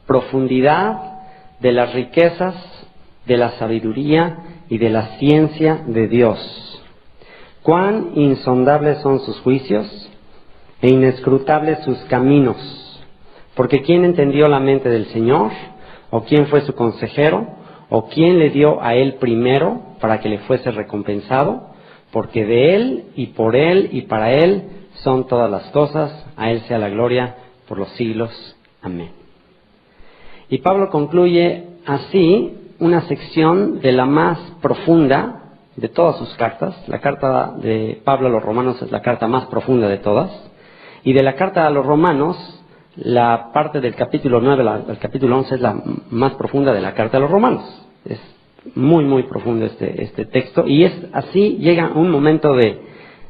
profundidad de las riquezas, de la sabiduría y de la ciencia de Dios. Cuán insondables son sus juicios e inescrutables sus caminos. Porque ¿quién entendió la mente del Señor? ¿O quién fue su consejero? ¿O quién le dio a él primero para que le fuese recompensado? Porque de él y para él son todas las cosas. A él sea la gloria por los siglos. Amén. Y Pablo concluye así una sección de la más profunda de todas sus cartas. La carta de Pablo a los romanos es la carta más profunda de todas. Y de la carta a los romanos, la parte del capítulo 9 al capítulo 11 es la más profunda de la carta a los romanos. Es muy, muy profundo este texto. Y es así, llega un momento de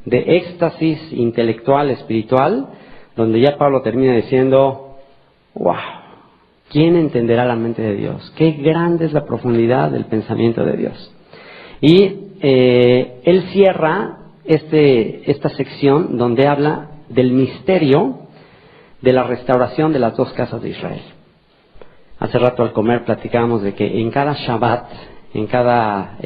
éxtasis intelectual, espiritual, donde ya Pablo termina diciendo, wow, ¿quién entenderá la mente de Dios? Qué grande es la profundidad del pensamiento de Dios. Y él cierra esta sección donde habla del misterio de la restauración de las dos casas de Israel. Hace rato al comer platicábamos de que en cada Shabbat, en cada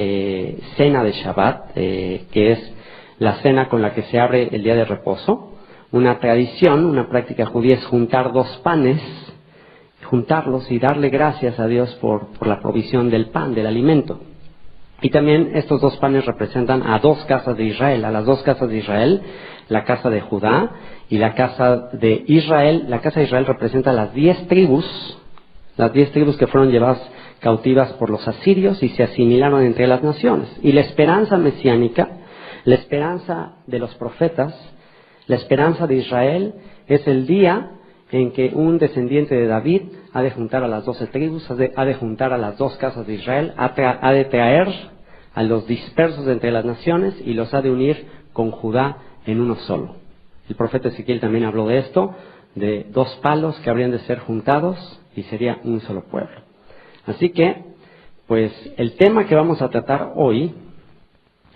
cena de Shabbat, que es la cena con la que se abre el día de reposo, una tradición, una práctica judía es juntar dos panes, juntarlos y darle gracias a Dios por la provisión del pan, del alimento. Y también estos dos panes representan a dos casas de Israel, a las dos casas de Israel, la casa de Judá y la casa de Israel. La casa de Israel representa las 10 tribus que fueron llevadas cautivas por los asirios y se asimilaron entre las naciones. Y la esperanza mesiánica, la esperanza de los profetas, la esperanza de Israel es el día en que un descendiente de David ha de juntar a las 12 tribus, ha de juntar a las dos casas de Israel, ha de traer a los dispersos entre las naciones y los ha de unir con Judá en uno solo. El profeta Ezequiel también habló de esto, de dos palos que habrían de ser juntados y sería un solo pueblo. Así que, pues, el tema que vamos a tratar hoy,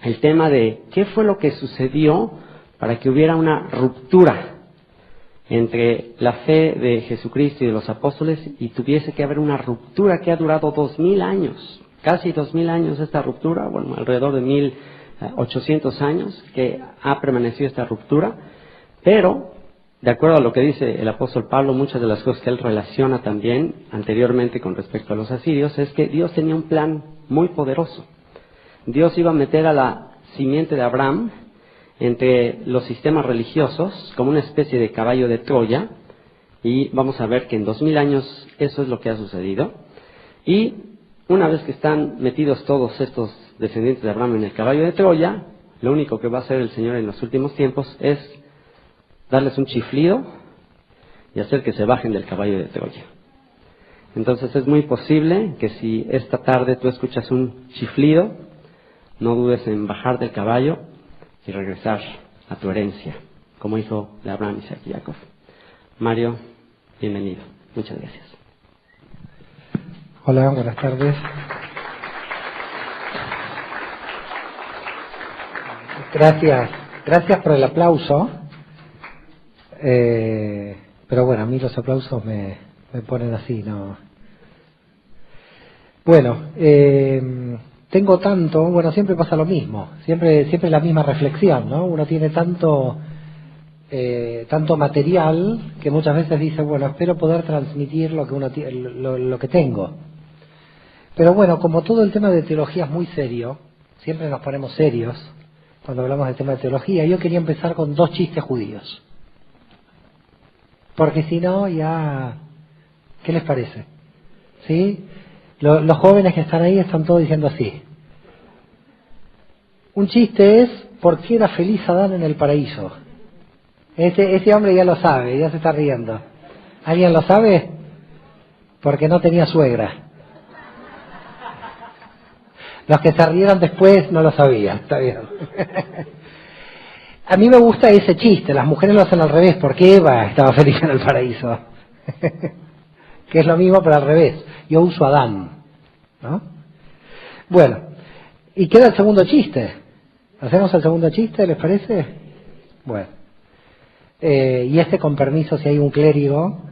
el tema de qué fue lo que sucedió para que hubiera una ruptura entre la fe de Jesucristo y de los apóstoles y tuviese que haber una ruptura que ha durado 2000 años, casi 2000 años esta ruptura, bueno, alrededor de 1800 años que ha permanecido esta ruptura, pero de acuerdo a lo que dice el apóstol Pablo, muchas de las cosas que él relaciona también anteriormente con respecto a los asirios es que Dios tenía un plan muy poderoso. Dios iba a meter a la simiente de Abraham entre los sistemas religiosos como una especie de caballo de Troya, y vamos a ver que en 2000 años eso es lo que ha sucedido. Y una vez que están metidos todos estos descendientes de Abraham en el caballo de Troya, lo único que va a hacer el Señor en los últimos tiempos es darles un chiflido y hacer que se bajen del caballo de Troya. Entonces es muy posible que si esta tarde tú escuchas un chiflido, no dudes en bajar del caballo y regresar a tu herencia, como hizo de Abraham, Isaac y Jacob. Mario, bienvenido. Muchas gracias. Hola, buenas tardes. Gracias por el aplauso. Pero bueno, a mí los aplausos me ponen así, ¿no? Bueno, tengo tanto, bueno, siempre pasa lo mismo, siempre la misma reflexión, ¿no? Uno tiene tanto material que muchas veces dice, bueno, espero poder transmitir lo que lo que tengo. Pero bueno, como todo el tema de teología es muy serio, siempre nos ponemos serios cuando hablamos del tema de teología, yo quería empezar con 2 chistes judíos. Porque si no, ya, ¿qué les parece? ¿Sí? Los jóvenes que están ahí están todos diciendo así. Un chiste es, ¿por qué era feliz Adán en el paraíso? Ese hombre ya lo sabe, ya se está riendo. ¿Alguien lo sabe? Porque no tenía suegra. Los que se rieron después no lo sabían, está bien. A mí me gusta ese chiste, las mujeres lo hacen al revés, porque Eva estaba feliz en el paraíso. Que es lo mismo, pero al revés. Yo uso Adán, ¿no? Bueno, y queda el segundo chiste. ¿Hacemos el segundo chiste, les parece? Bueno. Y con permiso, si hay un clérigo.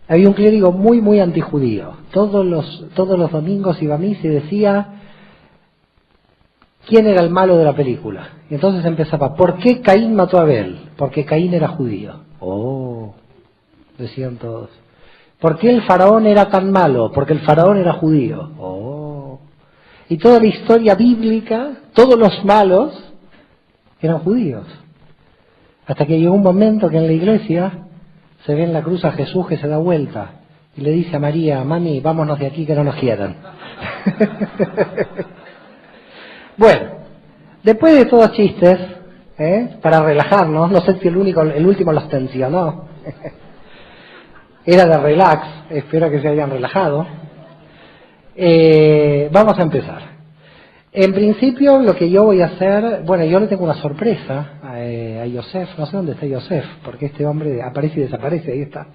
Había un clérigo muy, muy antijudío. Todos los domingos iba a misa y decía quién era el malo de la película. Y entonces empezaba, ¿por qué Caín mató a Abel? Porque Caín era judío. Oh, decían todos. ¿Por qué el faraón era tan malo? Porque el faraón era judío. Oh. Y toda la historia bíblica, todos los malos eran judíos. Hasta que llegó un momento que en la iglesia se ve en la cruz a Jesús que se da vuelta y le dice a María, mami, vámonos de aquí que no nos quieran. Bueno, después de todos chistes, para relajarnos, no sé si el último los tensionó, era de relax, espero que se hayan relajado, vamos a empezar. En principio lo que yo voy a hacer, bueno, yo le tengo una sorpresa a Yosef, no sé dónde está Yosef, porque este hombre aparece y desaparece, ahí está.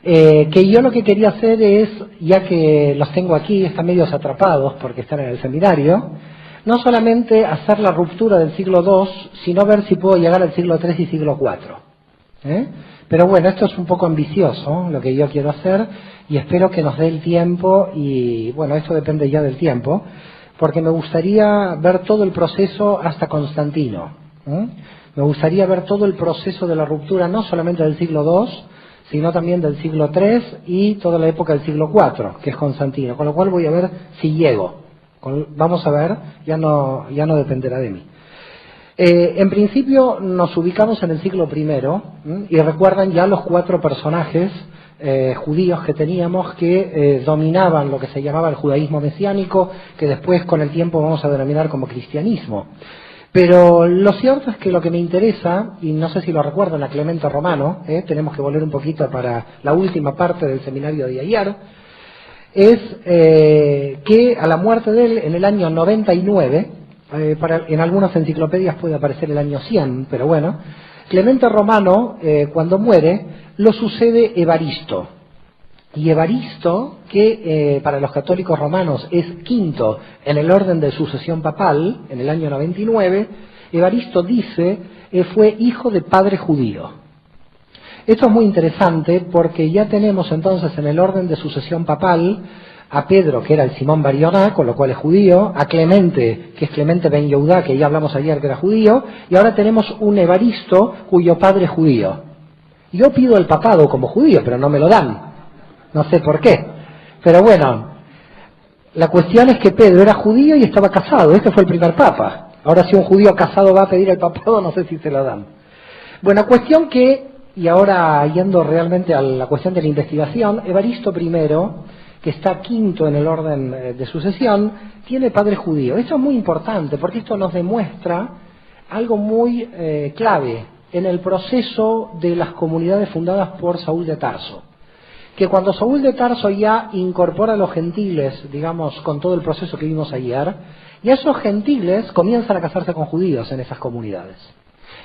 Que yo lo que quería hacer es, ya que los tengo aquí, están medios atrapados porque están en el seminario, no solamente hacer la ruptura del siglo II, sino ver si puedo llegar al siglo III y siglo IV. Pero bueno, esto es un poco ambicioso, lo que yo quiero hacer, y espero que nos dé el tiempo, y bueno, esto depende ya del tiempo, porque me gustaría ver todo el proceso hasta Constantino. Me gustaría ver todo el proceso de la ruptura, no solamente del siglo II, sino también del siglo III y toda la época del siglo IV, que es Constantino, con lo cual voy a ver si llego. Vamos a ver, ya no dependerá de mí. En principio nos ubicamos en el siglo I, y recuerdan ya los 4 personajes judíos que teníamos que dominaban lo que se llamaba el judaísmo mesiánico, que después con el tiempo vamos a denominar como cristianismo. Pero lo cierto es que lo que me interesa, y no sé si lo recuerdan a Clemente Romano, tenemos que volver un poquito para la última parte del seminario de ayer, es que a la muerte de él en el año 99, en algunas enciclopedias puede aparecer el año 100, pero bueno, Clemente Romano, cuando muere, lo sucede Evaristo. Y Evaristo, que para los católicos romanos es quinto en el orden de sucesión papal, en el año 99, Evaristo dice fue hijo de padre judío. Esto es muy interesante porque ya tenemos entonces en el orden de sucesión papal a Pedro, que era el Simón Barioná, con lo cual es judío, a Clemente, que es Clemente Ben Yehudá, que ya hablamos ayer que era judío, y ahora tenemos un Evaristo cuyo padre es judío. Yo pido el papado como judío, pero no me lo dan. No sé por qué. Pero bueno, la cuestión es que Pedro era judío y estaba casado. Este fue el primer papa. Ahora si un judío casado va a pedir el papado, no sé si se lo dan. Bueno, cuestión que, y ahora yendo realmente a la cuestión de la investigación, Evaristo I, que está quinto en el orden de sucesión, tiene padre judío. Esto es muy importante porque esto nos demuestra algo muy clave en el proceso de las comunidades fundadas por Saúl de Tarso. Que cuando Saúl de Tarso ya incorpora a los gentiles, digamos, con todo el proceso que vimos ayer, y esos gentiles comienzan a casarse con judíos en esas comunidades.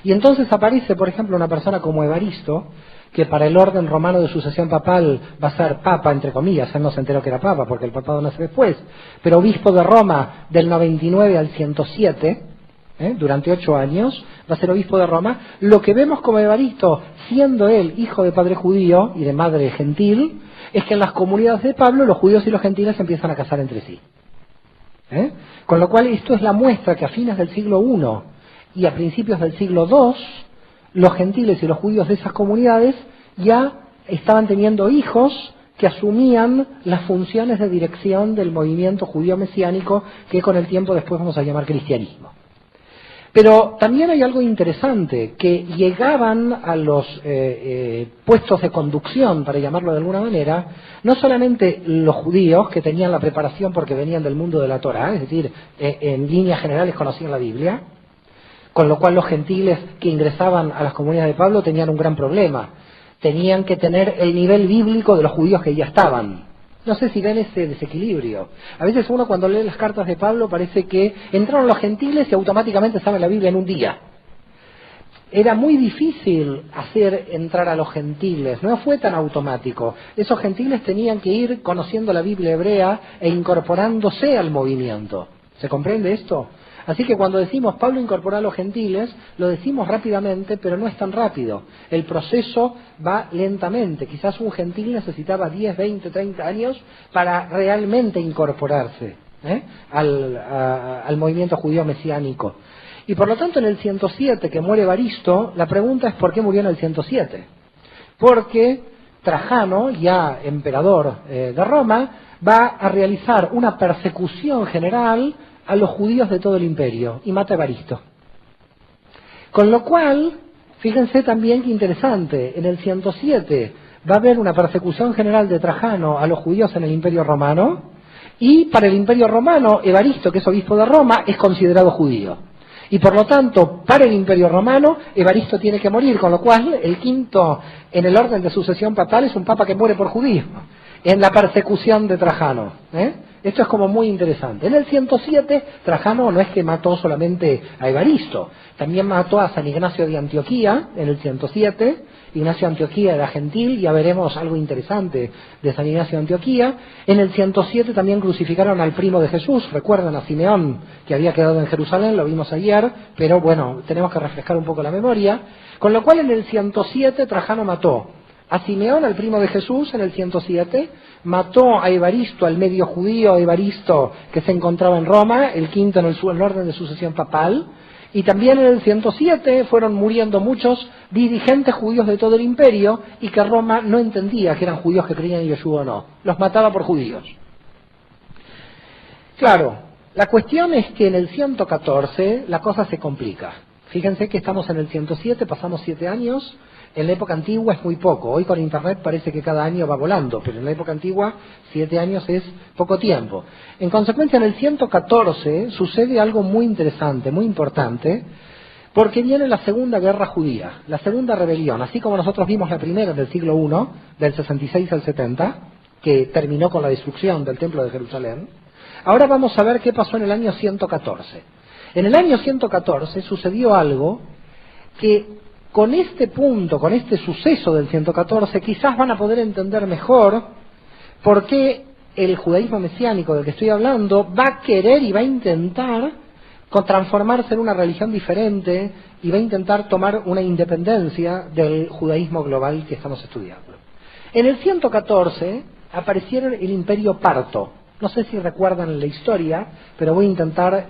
Y entonces aparece, por ejemplo, una persona como Evaristo, que para el orden romano de sucesión papal va a ser papa, entre comillas, él no se enteró que era papa, porque el papado nace después, pero obispo de Roma del 99 al 107, durante 8 años, va a ser obispo de Roma. Lo que vemos como Evaristo, siendo él hijo de padre judío y de madre gentil, es que en las comunidades de Pablo los judíos y los gentiles se empiezan a casar entre sí. Con lo cual esto es la muestra que a fines del siglo I y a principios del siglo II, los gentiles y los judíos de esas comunidades ya estaban teniendo hijos que asumían las funciones de dirección del movimiento judío mesiánico que con el tiempo después vamos a llamar cristianismo. Pero también hay algo interesante, que llegaban a los puestos de conducción, para llamarlo de alguna manera, no solamente los judíos que tenían la preparación porque venían del mundo de la Torá, es decir, en líneas generales conocían la Biblia, con lo cual los gentiles que ingresaban a las comunidades de Pablo tenían un gran problema. Tenían que tener el nivel bíblico de los judíos que ya estaban. No sé si ven ese desequilibrio. A veces uno cuando lee las cartas de Pablo parece que entraron los gentiles y automáticamente saben la Biblia en un día. Era muy difícil hacer entrar a los gentiles, no fue tan automático. Esos gentiles tenían que ir conociendo la Biblia hebrea e incorporándose al movimiento. ¿Se comprende esto? Así que cuando decimos Pablo incorporó a los gentiles, lo decimos rápidamente, pero no es tan rápido. El proceso va lentamente. Quizás un gentil necesitaba 10, 20, 30 años para realmente incorporarse al movimiento judío mesiánico. Y por lo tanto en el 107 que muere Evaristo, la pregunta es ¿por qué murió en el 107? Porque Trajano, ya emperador de Roma, va a realizar una persecución general a los judíos de todo el imperio y mata a Evaristo. Con lo cual, fíjense también que interesante, en el 107 va a haber una persecución general de Trajano a los judíos en el imperio romano, y para el imperio romano, Evaristo, que es obispo de Roma, es considerado judío. Y por lo tanto, para el imperio romano, Evaristo tiene que morir, con lo cual el quinto en el orden de sucesión papal es un papa que muere por judío, en la persecución de Trajano. Esto es como muy interesante. En el 107, Trajano no es que mató solamente a Evaristo, también mató a San Ignacio de Antioquía en el 107. Ignacio de Antioquía era gentil, ya veremos algo interesante de San Ignacio de Antioquía. En el 107 también crucificaron al primo de Jesús, recuerdan a Simeón, que había quedado en Jerusalén, lo vimos ayer, pero bueno, tenemos que refrescar un poco la memoria. Con lo cual en el 107 Trajano mató a Simeón, al primo de Jesús, en el 107, mató a Evaristo, al medio judío Evaristo, que se encontraba en Roma, el quinto en el orden de sucesión papal, y también en el 107 fueron muriendo muchos dirigentes judíos de todo el imperio, y que Roma no entendía que eran judíos que creían en Yeshua o no, los mataba por judíos. Claro, la cuestión es que en el 114 la cosa se complica. Fíjense que estamos en el 107, pasamos 7 años. En la época antigua es muy poco. Hoy con Internet parece que cada año va volando, pero en la época antigua 7 años es poco tiempo. En consecuencia, en el 114 sucede algo muy interesante, muy importante, porque viene la Segunda Guerra Judía, la Segunda Rebelión. Así como nosotros vimos la primera del siglo I, del 66 al 70, que terminó con la destrucción del Templo de Jerusalén. Ahora vamos a ver qué pasó en el año 114. En el año 114 sucedió algo que con este punto, con este suceso del 114, quizás van a poder entender mejor por qué el judaísmo mesiánico del que estoy hablando va a querer y va a intentar transformarse en una religión diferente y va a intentar tomar una independencia del judaísmo global que estamos estudiando. En el 114 aparecieron el imperio parto. No sé si recuerdan la historia, pero voy a intentar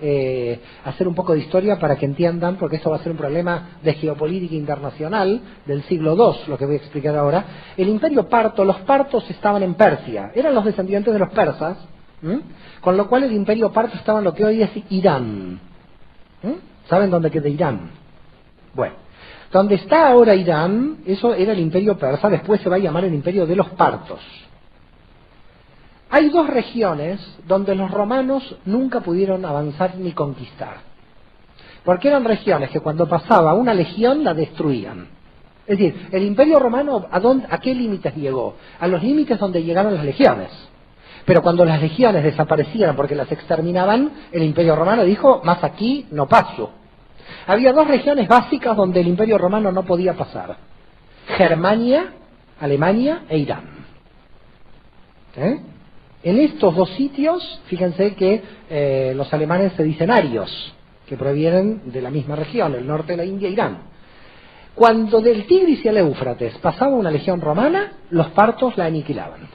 hacer un poco de historia para que entiendan, porque esto va a ser un problema de geopolítica internacional del siglo II, lo que voy a explicar ahora. El imperio parto, los partos estaban en Persia, eran los descendientes de los persas, con lo cual el imperio parto estaba en lo que hoy es Irán. ¿Saben dónde queda Irán? Bueno, donde está ahora Irán, eso era el imperio persa, después se va a llamar el imperio de los partos. Hay 2 regiones donde los romanos nunca pudieron avanzar ni conquistar, porque eran regiones que cuando pasaba una legión la destruían. Es decir, el imperio romano ¿a qué límites llegó? A los límites donde llegaron las legiones. Pero cuando las legiones desaparecieran porque las exterminaban, el imperio romano dijo, más aquí no paso. Había 2 regiones básicas donde el imperio romano no podía pasar: Germania, Alemania e Irán. En estos 2 sitios, fíjense que los alemanes se dicen arios, que provienen de la misma región, el norte de la India e Irán. Cuando del Tigris y el Éufrates pasaba una legión romana, los partos la aniquilaban.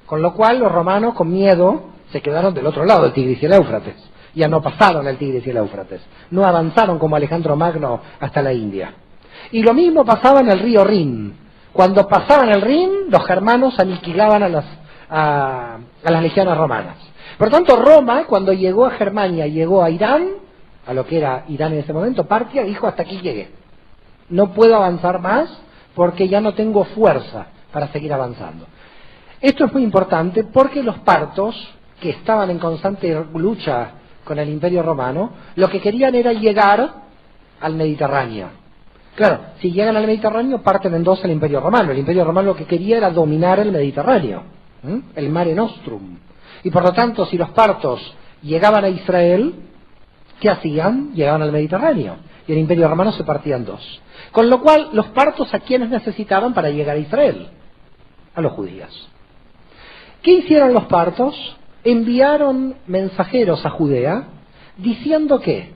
Con lo cual los romanos, con miedo, se quedaron del otro lado del Tigris y el Éufrates. Ya no pasaron el Tigris y el Éufrates. No avanzaron como Alejandro Magno hasta la India. Y lo mismo pasaba en el río Rin. Cuando pasaban el Rin, los germanos aniquilaban a las legiones romanas. Por tanto, Roma, cuando llegó a Germania, llegó a Irán, a lo que era Irán en ese momento, Partia, dijo: hasta aquí llegué. No puedo avanzar más porque ya no tengo fuerza para seguir avanzando. Esto es muy importante porque los partos, que estaban en constante lucha con el Imperio Romano, lo que querían era llegar al Mediterráneo. Claro, si llegan al Mediterráneo, parten en 2 el Imperio Romano. El Imperio Romano lo que quería era dominar el Mediterráneo, el Mare Nostrum. Y por lo tanto, si los partos llegaban a Israel, ¿qué hacían? Llegaban al Mediterráneo. Y el Imperio Romano se partía en 2. Con lo cual, los partos, ¿a quiénes necesitaban para llegar a Israel? A los judíos. ¿Qué hicieron los partos? Enviaron mensajeros a Judea diciendo que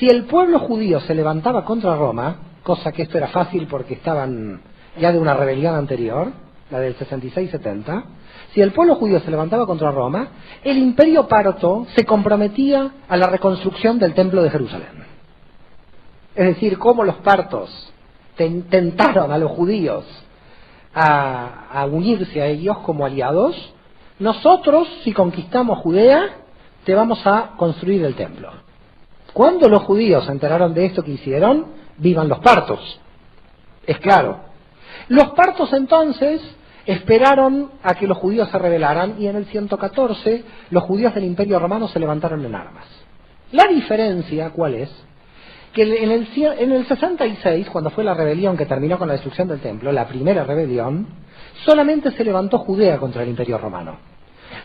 Si el pueblo judío se levantaba contra Roma, cosa que esto era fácil porque estaban ya de una rebelión anterior, la del 66-70, si el pueblo judío se levantaba contra Roma, el imperio parto se comprometía a la reconstrucción del templo de Jerusalén. Es decir, cómo los partos tentaron a los judíos a unirse a ellos como aliados, nosotros, si conquistamos Judea, te vamos a construir el templo. Cuando los judíos se enteraron de esto que hicieron, vivan los partos. Es claro. Los partos entonces esperaron a que los judíos se rebelaran y en el 114 los judíos del Imperio Romano se levantaron en armas. La diferencia, ¿cuál es? Que en el 66, cuando fue la rebelión que terminó con la destrucción del templo, la primera rebelión, solamente se levantó Judea contra el Imperio Romano.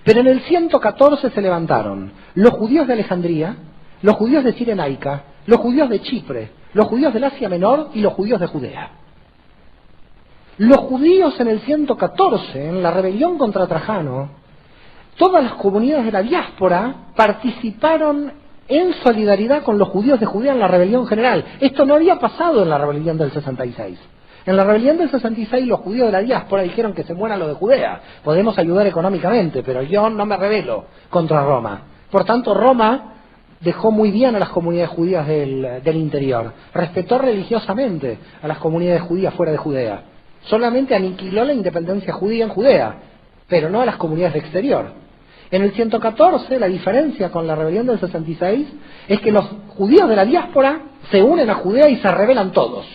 Pero en el 114 se levantaron los judíos de Alejandría, los judíos de Cirenaica, los judíos de Chipre, los judíos del Asia Menor y los judíos de Judea. Los judíos en el 114, en la rebelión contra Trajano, todas las comunidades de la diáspora participaron en solidaridad con los judíos de Judea en la rebelión general. Esto no había pasado en la rebelión del 66. En la rebelión del 66 los judíos de la diáspora dijeron que se mueran los de Judea. Podemos ayudar económicamente, pero yo no me rebelo contra Roma. Por tanto, Roma dejó muy bien a las comunidades judías del interior. Respetó religiosamente a las comunidades judías fuera de Judea. Solamente aniquiló la independencia judía en Judea, pero no a las comunidades de exterior. En el 114, la diferencia con la rebelión del 66 es que los judíos de la diáspora se unen a Judea y se rebelan todos.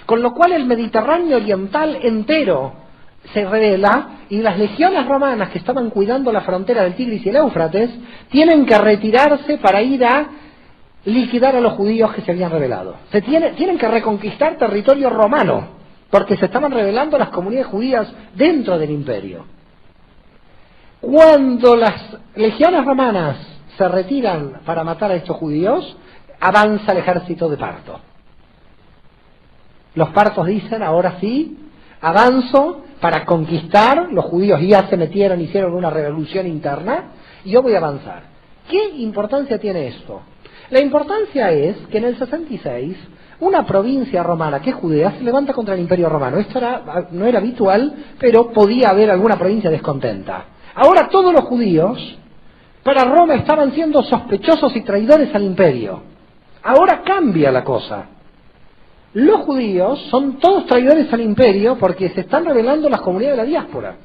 Con lo cual el Mediterráneo oriental entero se rebela y las legiones romanas que estaban cuidando la frontera del Tigris y el Éufrates tienen que retirarse para ir a liquidar a los judíos que se habían rebelado. Tienen que reconquistar territorio romano porque se estaban rebelando las comunidades judías dentro del imperio. Cuando las legiones romanas se retiran para matar a estos judíos, avanza el ejército de Parto. Los partos dicen, ahora sí, avanzo para conquistar, los judíos ya se metieron, hicieron una revolución interna, y yo voy a avanzar. ¿Qué importancia tiene esto? La importancia es que en el 66, una provincia romana, que es Judea, se levanta contra el Imperio Romano. Esto no era habitual, pero podía haber alguna provincia descontenta. Ahora todos los judíos, para Roma, estaban siendo sospechosos y traidores al imperio. Ahora cambia la cosa. Los judíos son todos traidores al imperio porque se están rebelando las comunidades de la diáspora.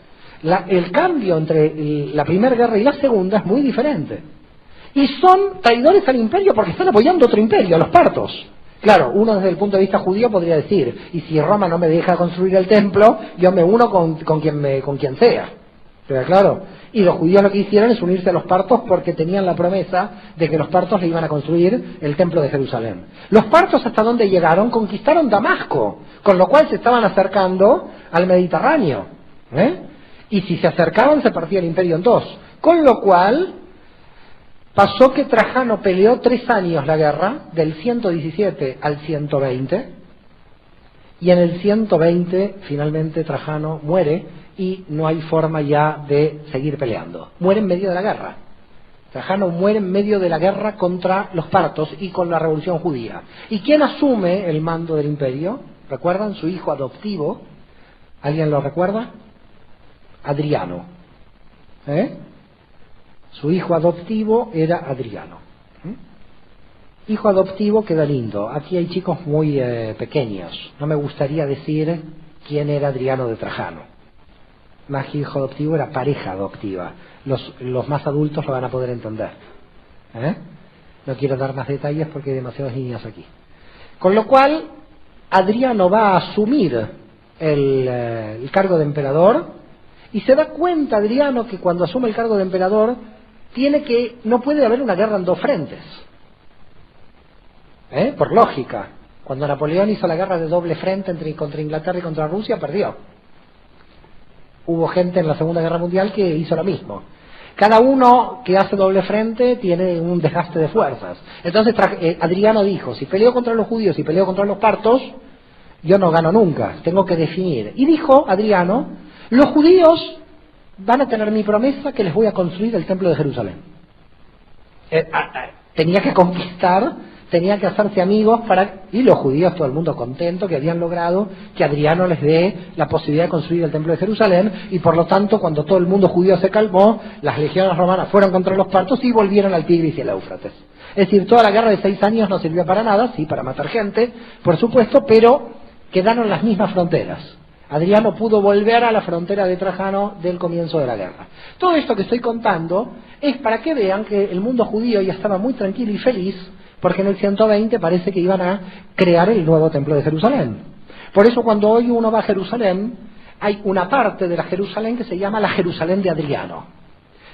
El cambio entre la primera guerra y la segunda es muy diferente. Y son traidores al imperio porque están apoyando otro imperio, a los partos. Claro, uno desde el punto de vista judío podría decir, y si Roma no me deja construir el templo, yo me uno con quien sea. Pero claro, y los judíos lo que hicieron es unirse a los partos porque tenían la promesa de que los partos le iban a construir el templo de Jerusalén. Los partos, ¿hasta dónde llegaron? Conquistaron Damasco, con lo cual se estaban acercando al Mediterráneo. Y si se acercaban se partía el imperio en dos. Con lo cual pasó que Trajano peleó 3 años la guerra, del 117 al 120, y en el 120 finalmente Trajano muere y no hay forma ya de seguir peleando. Muere en medio de la guerra. Trajano muere en medio de la guerra contra los partos y con la revolución judía. ¿Y quién asume el mando del imperio? ¿Recuerdan? Su hijo adoptivo. ¿Alguien lo recuerda? Adriano. Su hijo adoptivo era Adriano. Hijo adoptivo queda lindo. Aquí hay chicos muy pequeños. No me gustaría decir quién era Adriano de Trajano. Más que hijo adoptivo, era pareja adoptiva. Los más adultos lo van a poder entender. No quiero dar más detalles porque hay demasiados niños aquí. Con lo cual, Adriano va a asumir el cargo de emperador y se da cuenta Adriano que cuando asume el cargo de emperador no puede haber una guerra en 2 frentes. Por lógica. Cuando Napoleón hizo la guerra de doble frente contra Inglaterra y contra Rusia, perdió. Hubo gente en la Segunda Guerra Mundial que hizo lo mismo. Cada uno que hace doble frente tiene un desgaste de fuerzas. Entonces Adriano dijo, si peleo contra los judíos y peleo contra los partos, yo no gano nunca, tengo que definir. Y dijo Adriano, los judíos van a tener mi promesa que les voy a construir el templo de Jerusalén. Tenía que conquistar tenía que hacerse amigos y los judíos, todo el mundo contento que habían logrado que Adriano les dé la posibilidad de construir el templo de Jerusalén, y por lo tanto, cuando todo el mundo judío se calmó, las legiones romanas fueron contra los partos y volvieron al Tigris y al Éufrates. Es decir, toda la guerra de 6 años no sirvió para nada, sí, para matar gente, por supuesto, pero quedaron las mismas fronteras. Adriano pudo volver a la frontera de Trajano del comienzo de la guerra. Todo esto que estoy contando es para que vean que el mundo judío ya estaba muy tranquilo y feliz, porque en el 120 parece que iban a crear el nuevo templo de Jerusalén. Por eso cuando hoy uno va a Jerusalén, hay una parte de la Jerusalén que se llama la Jerusalén de Adriano,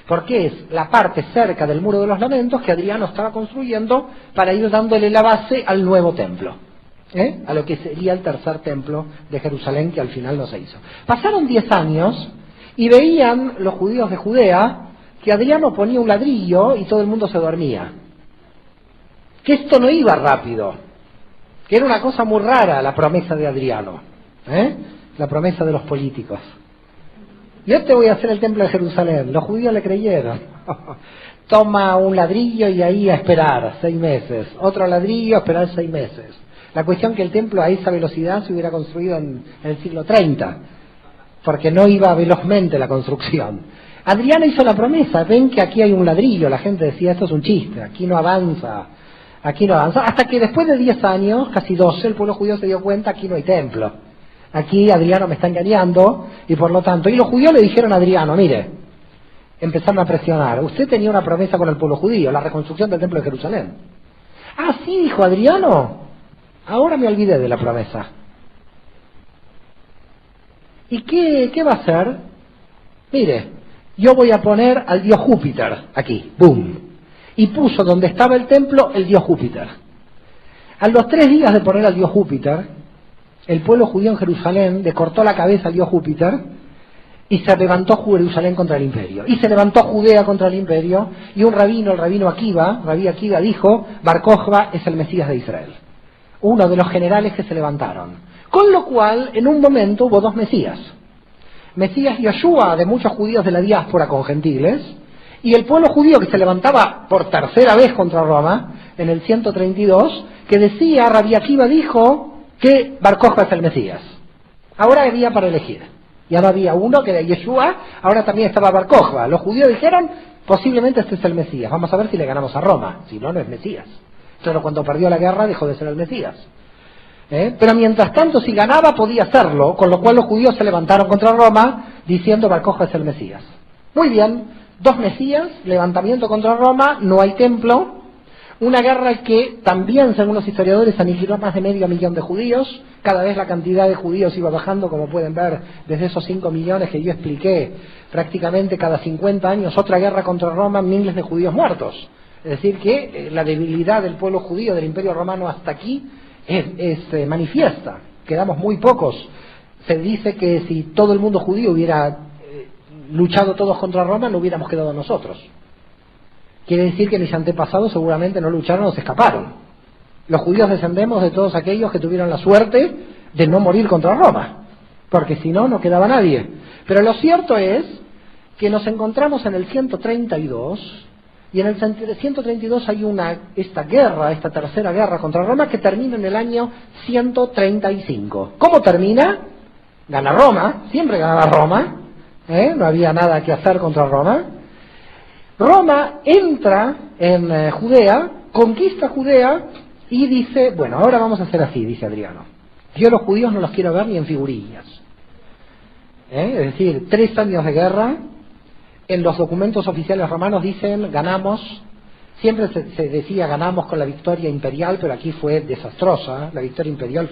porque es la parte cerca del Muro de los Lamentos que Adriano estaba construyendo para ir dándole la base al nuevo templo, a lo que sería el tercer templo de Jerusalén, que al final no se hizo. Pasaron 10 años y veían los judíos de Judea que Adriano ponía un ladrillo y todo el mundo se dormía. Que esto no iba rápido, que era una cosa muy rara la promesa de Adriano, la promesa de los políticos. Yo te voy a hacer el templo de Jerusalén. Los judíos le creyeron. Toma un ladrillo y ahí a esperar 6 meses. Otro ladrillo a esperar 6 meses. La cuestión que el templo a esa velocidad se hubiera construido en el siglo 30, porque no iba velozmente la construcción. Adriano hizo la promesa. Ven que aquí hay un ladrillo. La gente decía, esto es un chiste, aquí no avanza. Aquí no avanza. Hasta que después de 10 años, casi 12, el pueblo judío se dio cuenta, aquí no hay templo. Aquí Adriano me está engañando, y por lo tanto, y los judíos le dijeron a Adriano, mire, empezaron a presionar, usted tenía una promesa con el pueblo judío, la reconstrucción del templo de Jerusalén. Ah, sí, dijo Adriano, ahora me olvidé de la promesa. ¿Y qué va a hacer? Mire, yo voy a poner al dios Júpiter aquí, boom, y puso donde estaba el templo el dios Júpiter. A los 3 días de poner al dios Júpiter, el pueblo judío en Jerusalén le cortó la cabeza al dios Júpiter y se levantó Jerusalén contra el imperio. Y se levantó Judea contra el imperio, y un rabino, el rabino Akiva, Rabí Akiva, dijo, Bar Kokhba es el Mesías de Israel. Uno de los generales que se levantaron. Con lo cual, en un momento hubo 2 Mesías. Mesías Yoshua, de muchos judíos de la diáspora con gentiles, y el pueblo judío que se levantaba por 3ª vez contra Roma, en el 132, que decía, Rabí Akiva dijo, que Bar Kokhba es el Mesías. Ahora había para elegir. Ya no había uno que era Yeshua, ahora también estaba Bar Kokhba. Los judíos dijeron, posiblemente este es el Mesías. Vamos a ver si le ganamos a Roma. Si no, no es Mesías. Pero cuando perdió la guerra dejó de ser el Mesías. Pero mientras tanto, si ganaba, podía hacerlo, con lo cual los judíos se levantaron contra Roma, diciendo Bar Kokhba es el Mesías. Muy bien, 2 Mesías, levantamiento contra Roma, no hay templo. Una guerra que también, según los historiadores, aniquiló a más de 500.000 de judíos. Cada vez la cantidad de judíos iba bajando, como pueden ver, desde esos 5 millones que yo expliqué, prácticamente cada 50 años, otra guerra contra Roma, miles de judíos muertos. Es decir, que la debilidad del pueblo judío, del Imperio Romano hasta aquí, es manifiesta. Quedamos muy pocos. Se dice que si todo el mundo judío hubiera luchado todos contra Roma, no hubiéramos quedado nosotros. Quiere decir que mis antepasados seguramente no lucharon o se escaparon. Los judíos descendemos de todos aquellos que tuvieron la suerte de no morir contra Roma, porque si no, no quedaba nadie. Pero lo cierto es que nos encontramos en el 132, y en el 132 hay esta guerra, esta tercera guerra contra Roma, que termina en el año 135. ¿Cómo termina? Gana Roma, siempre ganaba Roma, no había nada que hacer contra Roma. Roma entra en Judea, conquista Judea y dice, bueno, ahora vamos a hacer así, dice Adriano. Yo los judíos no los quiero ver ni en figurillas. Es decir, 3 años de guerra. En los documentos oficiales romanos dicen, ganamos. Siempre se decía ganamos con la victoria imperial, pero aquí fue desastrosa. La victoria imperial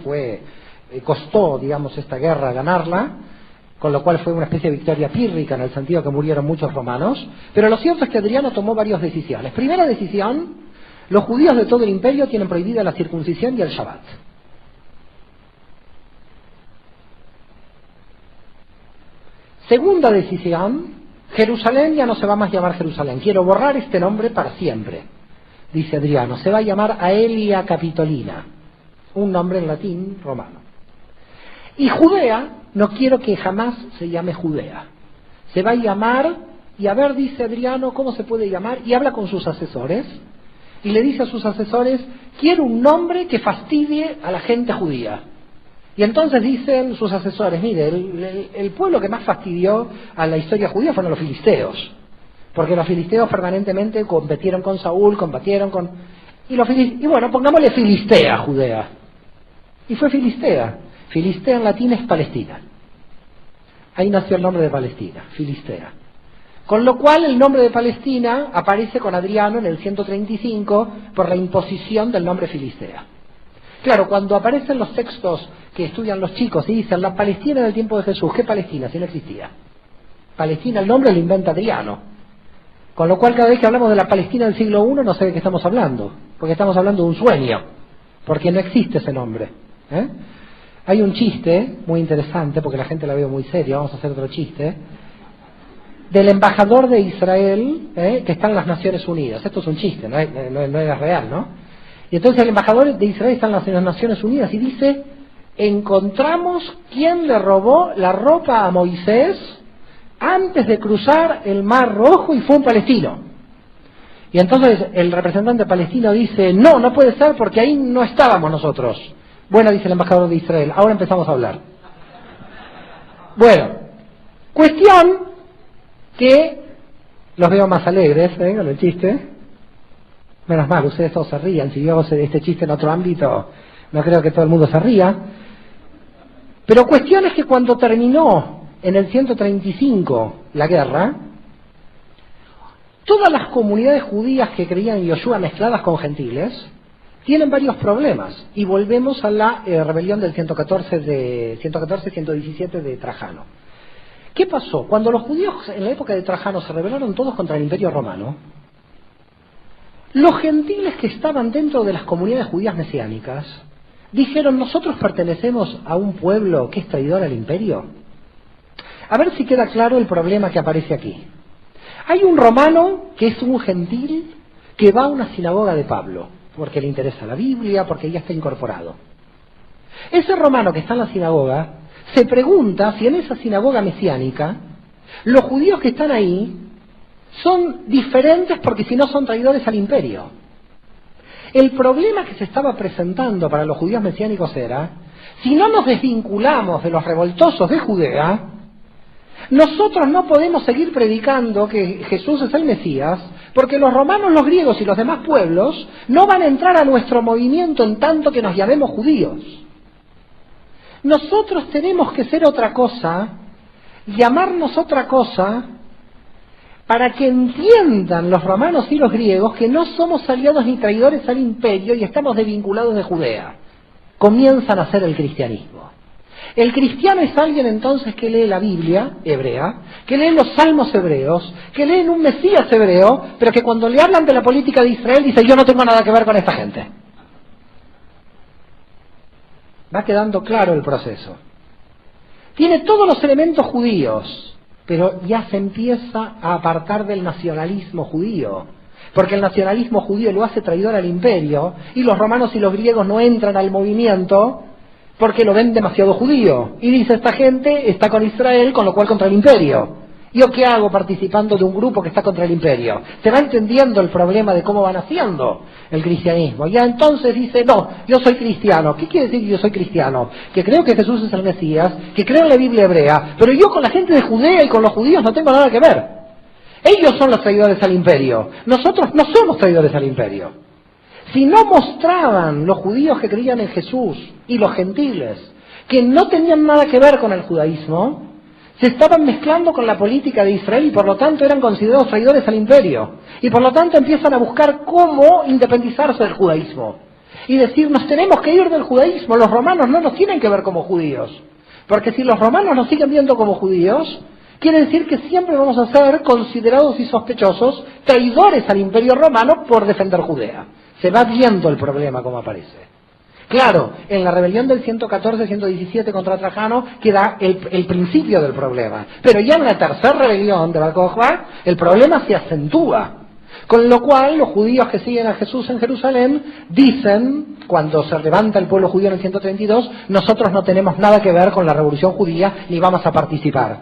costó, digamos, esta guerra ganarla, con lo cual fue una especie de victoria pírrica en el sentido que murieron muchos romanos. Pero lo cierto es que Adriano tomó varias decisiones. Primera decisión, los judíos de todo el imperio tienen prohibida la circuncisión y el Shabbat. Segunda decisión, Jerusalén ya no se va más a llamar Jerusalén. Quiero borrar este nombre para siempre, dice Adriano. Se va a llamar Aelia Capitolina, un nombre en latín romano. Y Judea, no quiero que jamás se llame Judea. Se va a llamar, y a ver, dice Adriano, ¿cómo se puede llamar? Y habla con sus asesores. y le dice a sus asesores, quiero un nombre que fastidie a la gente judía. Y entonces dicen sus asesores, mire, el pueblo que más fastidió a la historia judía fueron los filisteos, porque los filisteos permanentemente competieron con Saúl, combatieron con... Y bueno, pongámosle Filistea, Judea. Y fue Filistea. Filistea en latín es Palestina. Ahí nació el nombre de Palestina, Filistea. Con lo cual el nombre de Palestina aparece con Adriano en el 135 por la imposición del nombre Filistea. Claro, cuando aparecen los textos que estudian los chicos y dicen la Palestina del tiempo de Jesús, ¿qué Palestina? Si no existía. Palestina, el nombre lo inventa Adriano. Con lo cual cada vez que hablamos de la Palestina del siglo I no sé de qué estamos hablando, porque estamos hablando de un sueño, porque no existe ese nombre. Hay un chiste muy interesante, porque la gente la veo muy seria, vamos a hacer otro chiste, del embajador de Israel que está en las Naciones Unidas. Esto es un chiste, no es real, ¿no? Y entonces el embajador de Israel está en las Naciones Unidas y dice, encontramos quién le robó la ropa a Moisés antes de cruzar el Mar Rojo y fue un palestino. Y entonces el representante palestino dice, no puede ser porque ahí no estábamos nosotros. Bueno, dice el embajador de Israel, ahora empezamos a hablar. Bueno, cuestión que los veo más alegres con el chiste. Menos mal, ustedes todos se rían. Si yo hago este chiste en otro ámbito, no creo que todo el mundo se ría. Pero cuestión es que cuando terminó en el 135 la guerra, todas las comunidades judías que creían en Yoshua mezcladas con gentiles tienen varios problemas. Y volvemos a la rebelión del 114-117 de Trajano. ¿Qué pasó? Cuando los judíos en la época de Trajano se rebelaron todos contra el Imperio Romano, los gentiles que estaban dentro de las comunidades judías mesiánicas dijeron, nosotros pertenecemos a un pueblo que es traidor al imperio. A ver si queda claro el problema que aparece aquí. Hay un romano que es un gentil que va a una sinagoga de Pablo, porque le interesa la Biblia, porque ya está incorporado. Ese romano que está en la sinagoga se pregunta si en esa sinagoga mesiánica los judíos que están ahí son diferentes porque si no son traidores al imperio. El problema que se estaba presentando para los judíos mesiánicos era, si no nos desvinculamos de los revoltosos de Judea, nosotros no podemos seguir predicando que Jesús es el Mesías, porque los romanos, los griegos y los demás pueblos no van a entrar a nuestro movimiento en tanto que nos llamemos judíos. Nosotros tenemos que ser otra cosa, llamarnos otra cosa, para que entiendan los romanos y los griegos que no somos aliados ni traidores al imperio y estamos desvinculados de Judea. Comienzan a hacer el cristianismo. El cristiano es alguien entonces que lee la Biblia hebrea, que lee los salmos hebreos, que lee un Mesías hebreo, pero que cuando le hablan de la política de Israel dice, yo no tengo nada que ver con esta gente. Va quedando claro el proceso. Tiene todos los elementos judíos, pero ya se empieza a apartar del nacionalismo judío, porque el nacionalismo judío lo hace traidor al imperio, y los romanos y los griegos no entran al movimiento porque lo ven demasiado judío, y dice, esta gente está con Israel, con lo cual contra el imperio. ¿Yo qué hago participando de un grupo que está contra el imperio? Se va entendiendo el problema de cómo van haciendo el cristianismo. Ya entonces dice, no, yo soy cristiano. ¿Qué quiere decir que yo soy cristiano? Que creo que Jesús es el Mesías, que creo en la Biblia hebrea, pero yo con la gente de Judea y con los judíos no tengo nada que ver. Ellos son los traidores al imperio. Nosotros no somos traidores al imperio. Si no mostraban los judíos que creían en Jesús y los gentiles que no tenían nada que ver con el judaísmo, se estaban mezclando con la política de Israel y por lo tanto eran considerados traidores al imperio. Y por lo tanto empiezan a buscar cómo independizarse del judaísmo. Y decir, nos tenemos que ir del judaísmo, los romanos no nos tienen que ver como judíos. Porque si los romanos nos siguen viendo como judíos, quiere decir que siempre vamos a ser considerados y sospechosos traidores al imperio romano por defender Judea. Se va viendo el problema como aparece. Claro, en la rebelión del 114-117 contra Trajano queda el principio del problema. Pero ya en la tercera rebelión de Bar Kokhba, el problema se acentúa. Con lo cual, los judíos que siguen a Jesús en Jerusalén dicen, cuando se levanta el pueblo judío en el 132, nosotros no tenemos nada que ver con la revolución judía ni vamos a participar.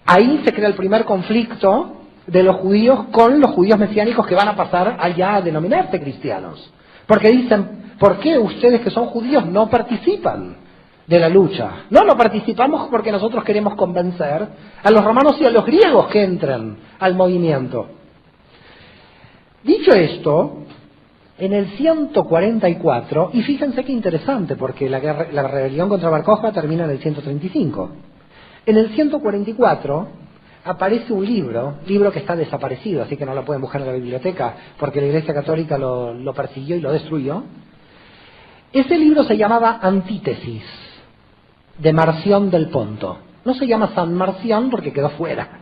Ahí se crea el primer conflicto de los judíos con los judíos mesiánicos que van a pasar allá a denominarse cristianos. Porque dicen, ¿por qué ustedes que son judíos no participan de la lucha? No participamos porque nosotros queremos convencer a los romanos y a los griegos que entren al movimiento. Dicho esto, en el 144, y fíjense qué interesante, porque la rebelión contra Bar Kokhba termina en el 135. En el 144 aparece un libro que está desaparecido, así que no lo pueden buscar en la biblioteca, porque la Iglesia Católica lo persiguió y lo destruyó. Ese libro se llamaba Antítesis, de Marción del Ponto. No se llama San Marción porque quedó fuera.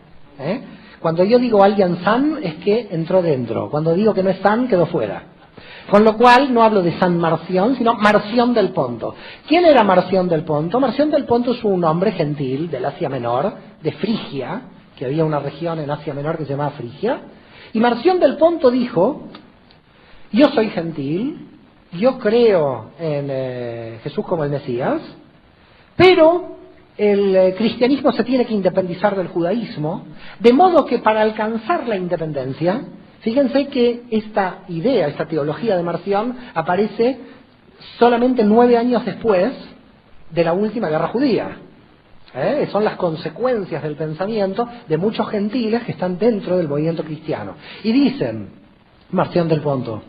Cuando yo digo alguien san, es que entró dentro. Cuando digo que no es san, quedó fuera. Con lo cual no hablo de San Marción, sino Marción del Ponto. ¿Quién era Marción del Ponto? Marción del Ponto es un hombre gentil del Asia Menor, de Frigia, que había una región en Asia Menor que se llamaba Frigia. Y Marción del Ponto dijo, yo soy gentil, yo creo en Jesús como el Mesías, pero el cristianismo se tiene que independizar del judaísmo, de modo que para alcanzar la independencia, fíjense que esta idea, esta teología de Marción aparece solamente 9 años después de la última guerra judía. Son las consecuencias del pensamiento de muchos gentiles que están dentro del movimiento cristiano. Y dicen, Marción del Ponto,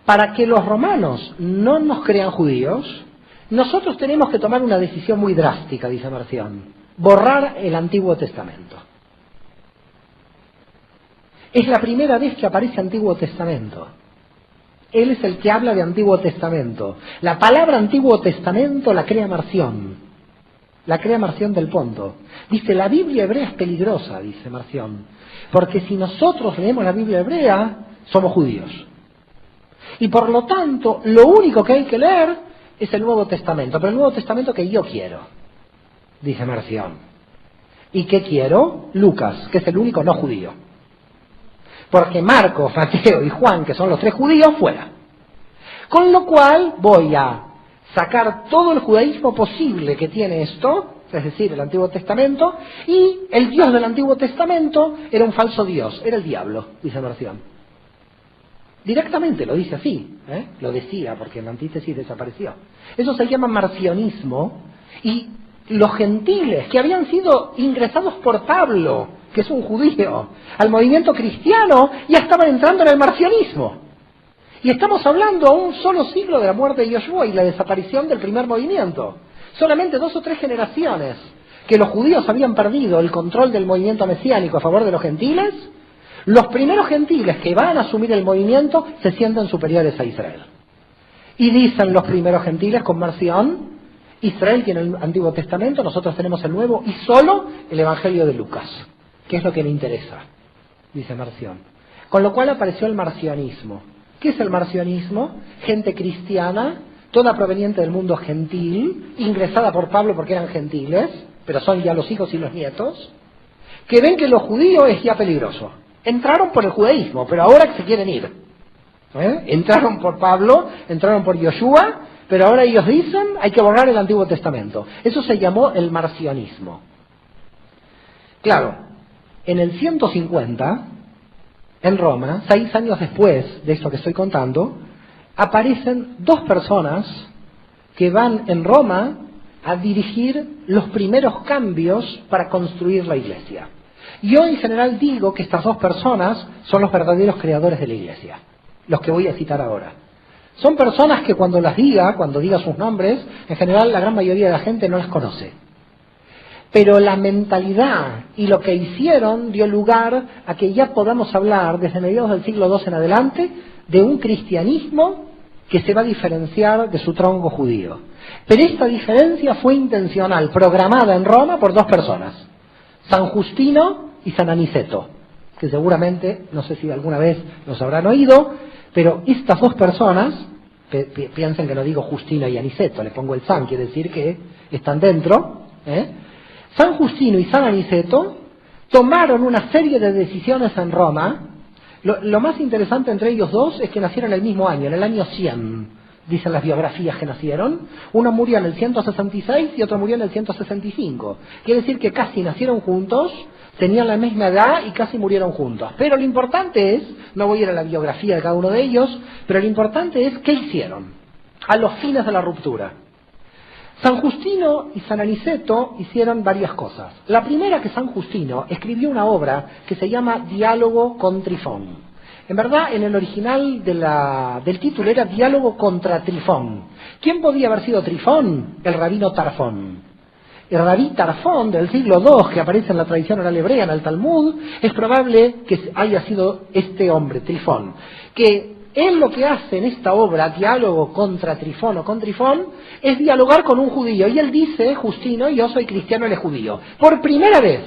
para que los romanos no nos crean judíos, nosotros tenemos que tomar una decisión muy drástica, dice Marción, borrar el Antiguo Testamento. Es la primera vez que aparece Antiguo Testamento. Él es el que habla de Antiguo Testamento. La palabra Antiguo Testamento la crea Marción. La crea Marción del Ponto. Dice, la Biblia hebrea es peligrosa, dice Marción, porque si nosotros leemos la Biblia hebrea, somos judíos. Y por lo tanto, lo único que hay que leer es el Nuevo Testamento, pero el Nuevo Testamento que yo quiero, dice Marción. ¿Y qué quiero? Lucas, que es el único no judío. Porque Marcos, Mateo y Juan, que son los 3 judíos, fuera. Con lo cual voy a sacar todo el judaísmo posible que tiene esto, es decir, el Antiguo Testamento, y el Dios del Antiguo Testamento era un falso Dios, era el diablo, dice Marción. Directamente lo dice así, lo decía, porque en la Antítesis desapareció. Eso se llama marcionismo, y los gentiles que habían sido ingresados por Pablo, que es un judío, al movimiento cristiano, ya estaban entrando en el marcionismo. Y estamos hablando a un solo siglo de la muerte de Yoshua y la desaparición del primer movimiento. Solamente 2 o 3 generaciones que los judíos habían perdido el control del movimiento mesiánico a favor de los gentiles. Los primeros gentiles que van a asumir el movimiento se sienten superiores a Israel. Y dicen los primeros gentiles con Marción, Israel tiene el Antiguo Testamento, nosotros tenemos el Nuevo y solo el Evangelio de Lucas, que es lo que le interesa, dice Marción. Con lo cual apareció el marcionismo. ¿Qué es el marcionismo? Gente cristiana, toda proveniente del mundo gentil, ingresada por Pablo porque eran gentiles, pero son ya los hijos y los nietos, que ven que lo judío es ya peligroso. Entraron por el judaísmo, pero ahora se quieren ir. Entraron por Pablo, entraron por Yoshua, pero ahora ellos dicen hay que borrar el Antiguo Testamento. Eso se llamó el marcionismo. Claro, en el 150, en Roma, 6 años después de esto que estoy contando, aparecen 2 personas que van en Roma a dirigir los primeros cambios para construir la iglesia. Yo en general digo que estas 2 personas son los verdaderos creadores de la iglesia, los que voy a citar ahora. Son personas que cuando diga sus nombres, en general la gran mayoría de la gente no las conoce. Pero la mentalidad y lo que hicieron dio lugar a que ya podamos hablar desde mediados del siglo II en adelante de un cristianismo que se va a diferenciar de su tronco judío. Pero esta diferencia fue intencional, programada en Roma por 2 personas, San Justino y San Aniceto, que seguramente, no sé si alguna vez los habrán oído, pero estas 2 personas, piensen que no digo Justino y Aniceto, le pongo el San, quiere decir que están dentro, San Justino y San Aniceto tomaron una serie de decisiones en Roma. Lo más interesante entre ellos 2 es que nacieron el mismo año, en el año 100, dicen las biografías que nacieron. Uno murió en el 166 y otro murió en el 165. Quiere decir que casi nacieron juntos, tenían la misma edad y casi murieron juntos. Pero lo importante es, no voy a ir a la biografía de cada uno de ellos, pero lo importante es qué hicieron a los fines de la ruptura. San Justino y San Aniceto hicieron varias cosas. La primera, que San Justino escribió una obra que se llama Diálogo con Trifón. En verdad, en el original del título era Diálogo contra Trifón. ¿Quién podía haber sido Trifón? El rabino Tarfón. El rabí Tarfón del siglo II, que aparece en la tradición oral hebrea, en el Talmud, es probable que haya sido este hombre, Trifón, que él lo que hace en esta obra, Diálogo contra Trifón o con Trifón, es dialogar con un judío. Y él dice, Justino, yo soy cristiano, él es judío. Por primera vez,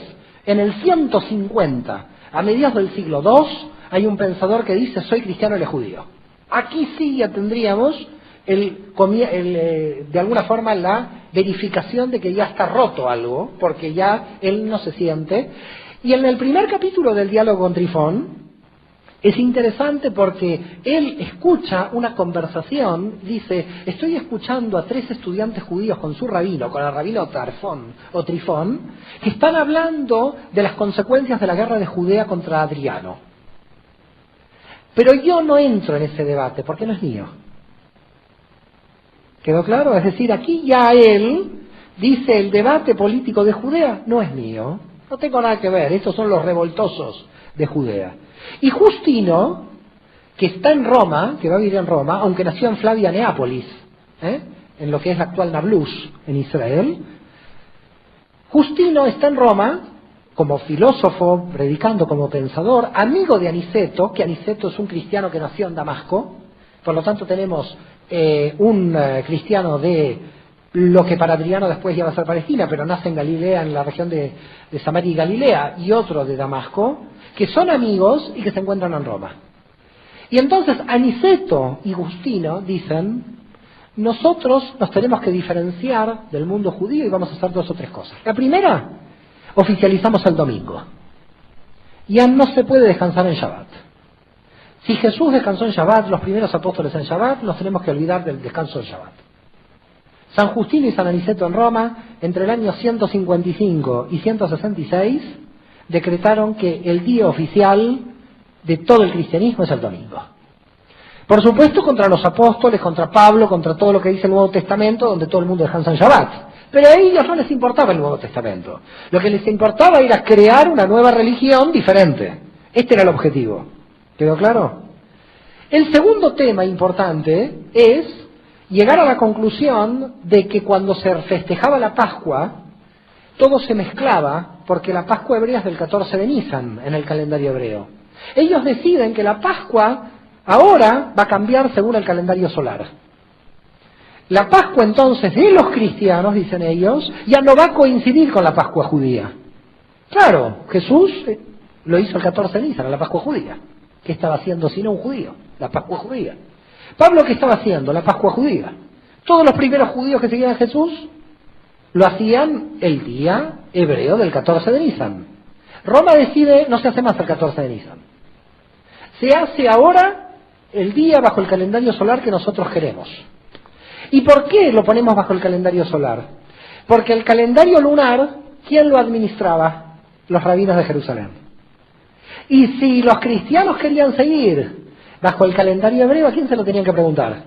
en el 150, a mediados del siglo II, hay un pensador que dice, soy cristiano, él es judío. Aquí sí ya tendríamos, de alguna forma, la verificación de que ya está roto algo, porque ya él no se siente. Y en el primer capítulo del Diálogo con Trifón, es interesante porque él escucha una conversación, dice, estoy escuchando a 3 estudiantes judíos con su rabino, con el rabino Tarfón o Trifón, que están hablando de las consecuencias de la guerra de Judea contra Adriano. Pero yo no entro en ese debate porque no es mío. ¿Quedó claro? Es decir, aquí ya él dice, el debate político de Judea no es mío, no tengo nada que ver, estos son los revoltosos de Judea. Y Justino, que está en Roma, que va a vivir en Roma, aunque nació en Flavia Neápolis, en lo que es la actual Nablus, en Israel, Justino está en Roma como filósofo, predicando como pensador, amigo de Aniceto, que Aniceto es un cristiano que nació en Damasco, por lo tanto tenemos un cristiano de lo que para Adriano después ya va a ser Palestina, pero nace en Galilea, en la región de Samaria y Galilea, y otro de Damasco, que son amigos y que se encuentran en Roma. Y entonces Aniceto y Justino dicen, nosotros nos tenemos que diferenciar del mundo judío y vamos a hacer 2 o 3 cosas. La primera, oficializamos el domingo. Ya no se puede descansar en Shabbat. Si Jesús descansó en Shabbat, los primeros apóstoles en Shabbat, nos tenemos que olvidar del descanso en Shabbat. San Justino y San Aniceto en Roma, entre el año 155 y 166, decretaron que el día oficial de todo el cristianismo es el domingo. Por supuesto, contra los apóstoles, contra Pablo, contra todo lo que dice el Nuevo Testamento, donde todo el mundo descansa en Shabbat. Pero a ellos no les importaba el Nuevo Testamento. Lo que les importaba era crear una nueva religión diferente. Este era el objetivo. ¿Quedó claro? El segundo tema importante es llegar a la conclusión de que cuando se festejaba la Pascua, todo se mezclaba, porque la Pascua hebrea es del 14 de Nisan en el calendario hebreo. Ellos deciden que la Pascua ahora va a cambiar según el calendario solar. La Pascua entonces de los cristianos, dicen ellos, ya no va a coincidir con la Pascua judía. Claro, Jesús lo hizo el 14 de Nisan, en la Pascua judía. ¿Qué estaba haciendo sino un judío? La Pascua judía. Pablo, ¿qué estaba haciendo? La Pascua judía. Todos los primeros judíos que seguían a Jesús lo hacían el día hebreo del 14 de Nisan. Roma decide, no se hace más el 14 de Nisan. Se hace ahora el día bajo el calendario solar que nosotros queremos. ¿Y por qué lo ponemos bajo el calendario solar? Porque el calendario lunar, ¿quién lo administraba? Los rabinos de Jerusalén. Y si los cristianos querían seguir bajo el calendario hebreo, ¿a quién se lo tenían que preguntar?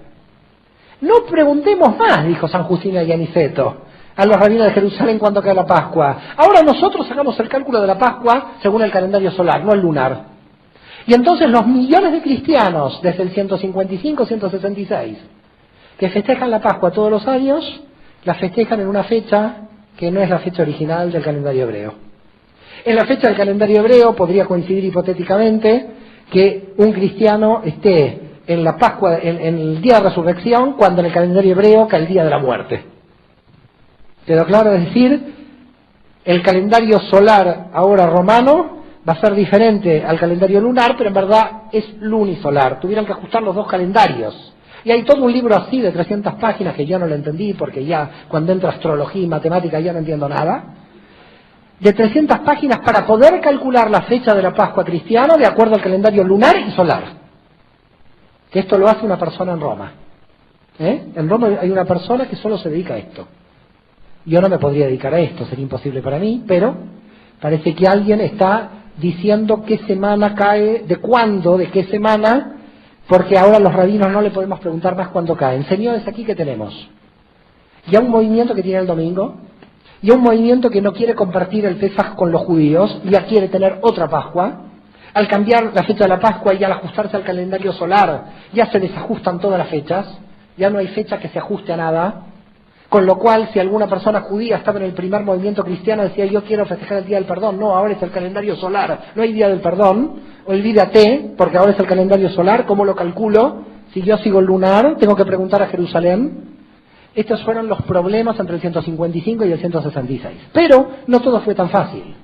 No preguntemos más, dijo San Justino y Aniceto, a los rabinos de Jerusalén cuando cae la Pascua. Ahora nosotros hagamos el cálculo de la Pascua según el calendario solar, no el lunar. Y entonces los millones de cristianos, desde el 155-166, que festejan la Pascua todos los años, la festejan en una fecha que no es la fecha original del calendario hebreo. En la fecha del calendario hebreo podría coincidir hipotéticamente que un cristiano esté en la Pascua, en el día de resurrección, cuando en el calendario hebreo cae el día de la muerte. ¿Quedó claro? Es decir, el calendario solar ahora romano va a ser diferente al calendario lunar, pero en verdad es lunisolar. Tuvieron que ajustar los 2 calendarios. Y hay todo un libro así de 300 páginas que yo no lo entendí, porque ya cuando entra astrología y matemática ya no entiendo nada. De 300 páginas para poder calcular la fecha de la Pascua cristiana de acuerdo al calendario lunar y solar. Que esto lo hace una persona en Roma. En Roma hay una persona que solo se dedica a esto. Yo no me podría dedicar a esto, sería imposible para mí, pero Parece que alguien está diciendo qué semana cae, de cuándo, de qué semana, porque ahora los rabinos no le podemos preguntar más cuándo caen. Señores, aquí ¿qué tenemos? Ya un movimiento que tiene el domingo, y un movimiento que no quiere compartir el Pesaj con los judíos, ya quiere tener otra Pascua. Al cambiar la fecha de la Pascua y al ajustarse al calendario solar, ya se desajustan todas las fechas, ya no hay fecha que se ajuste a nada, con lo cual si alguna persona judía estaba en el primer movimiento cristiano, decía yo quiero festejar el Día del Perdón, no, ahora es el calendario solar, no hay Día del Perdón, olvídate, porque ahora es el calendario solar, ¿cómo lo calculo? Si yo sigo el lunar, tengo que preguntar a Jerusalén. Estos fueron los problemas entre el 155 y el 166. Pero no todo fue tan fácil,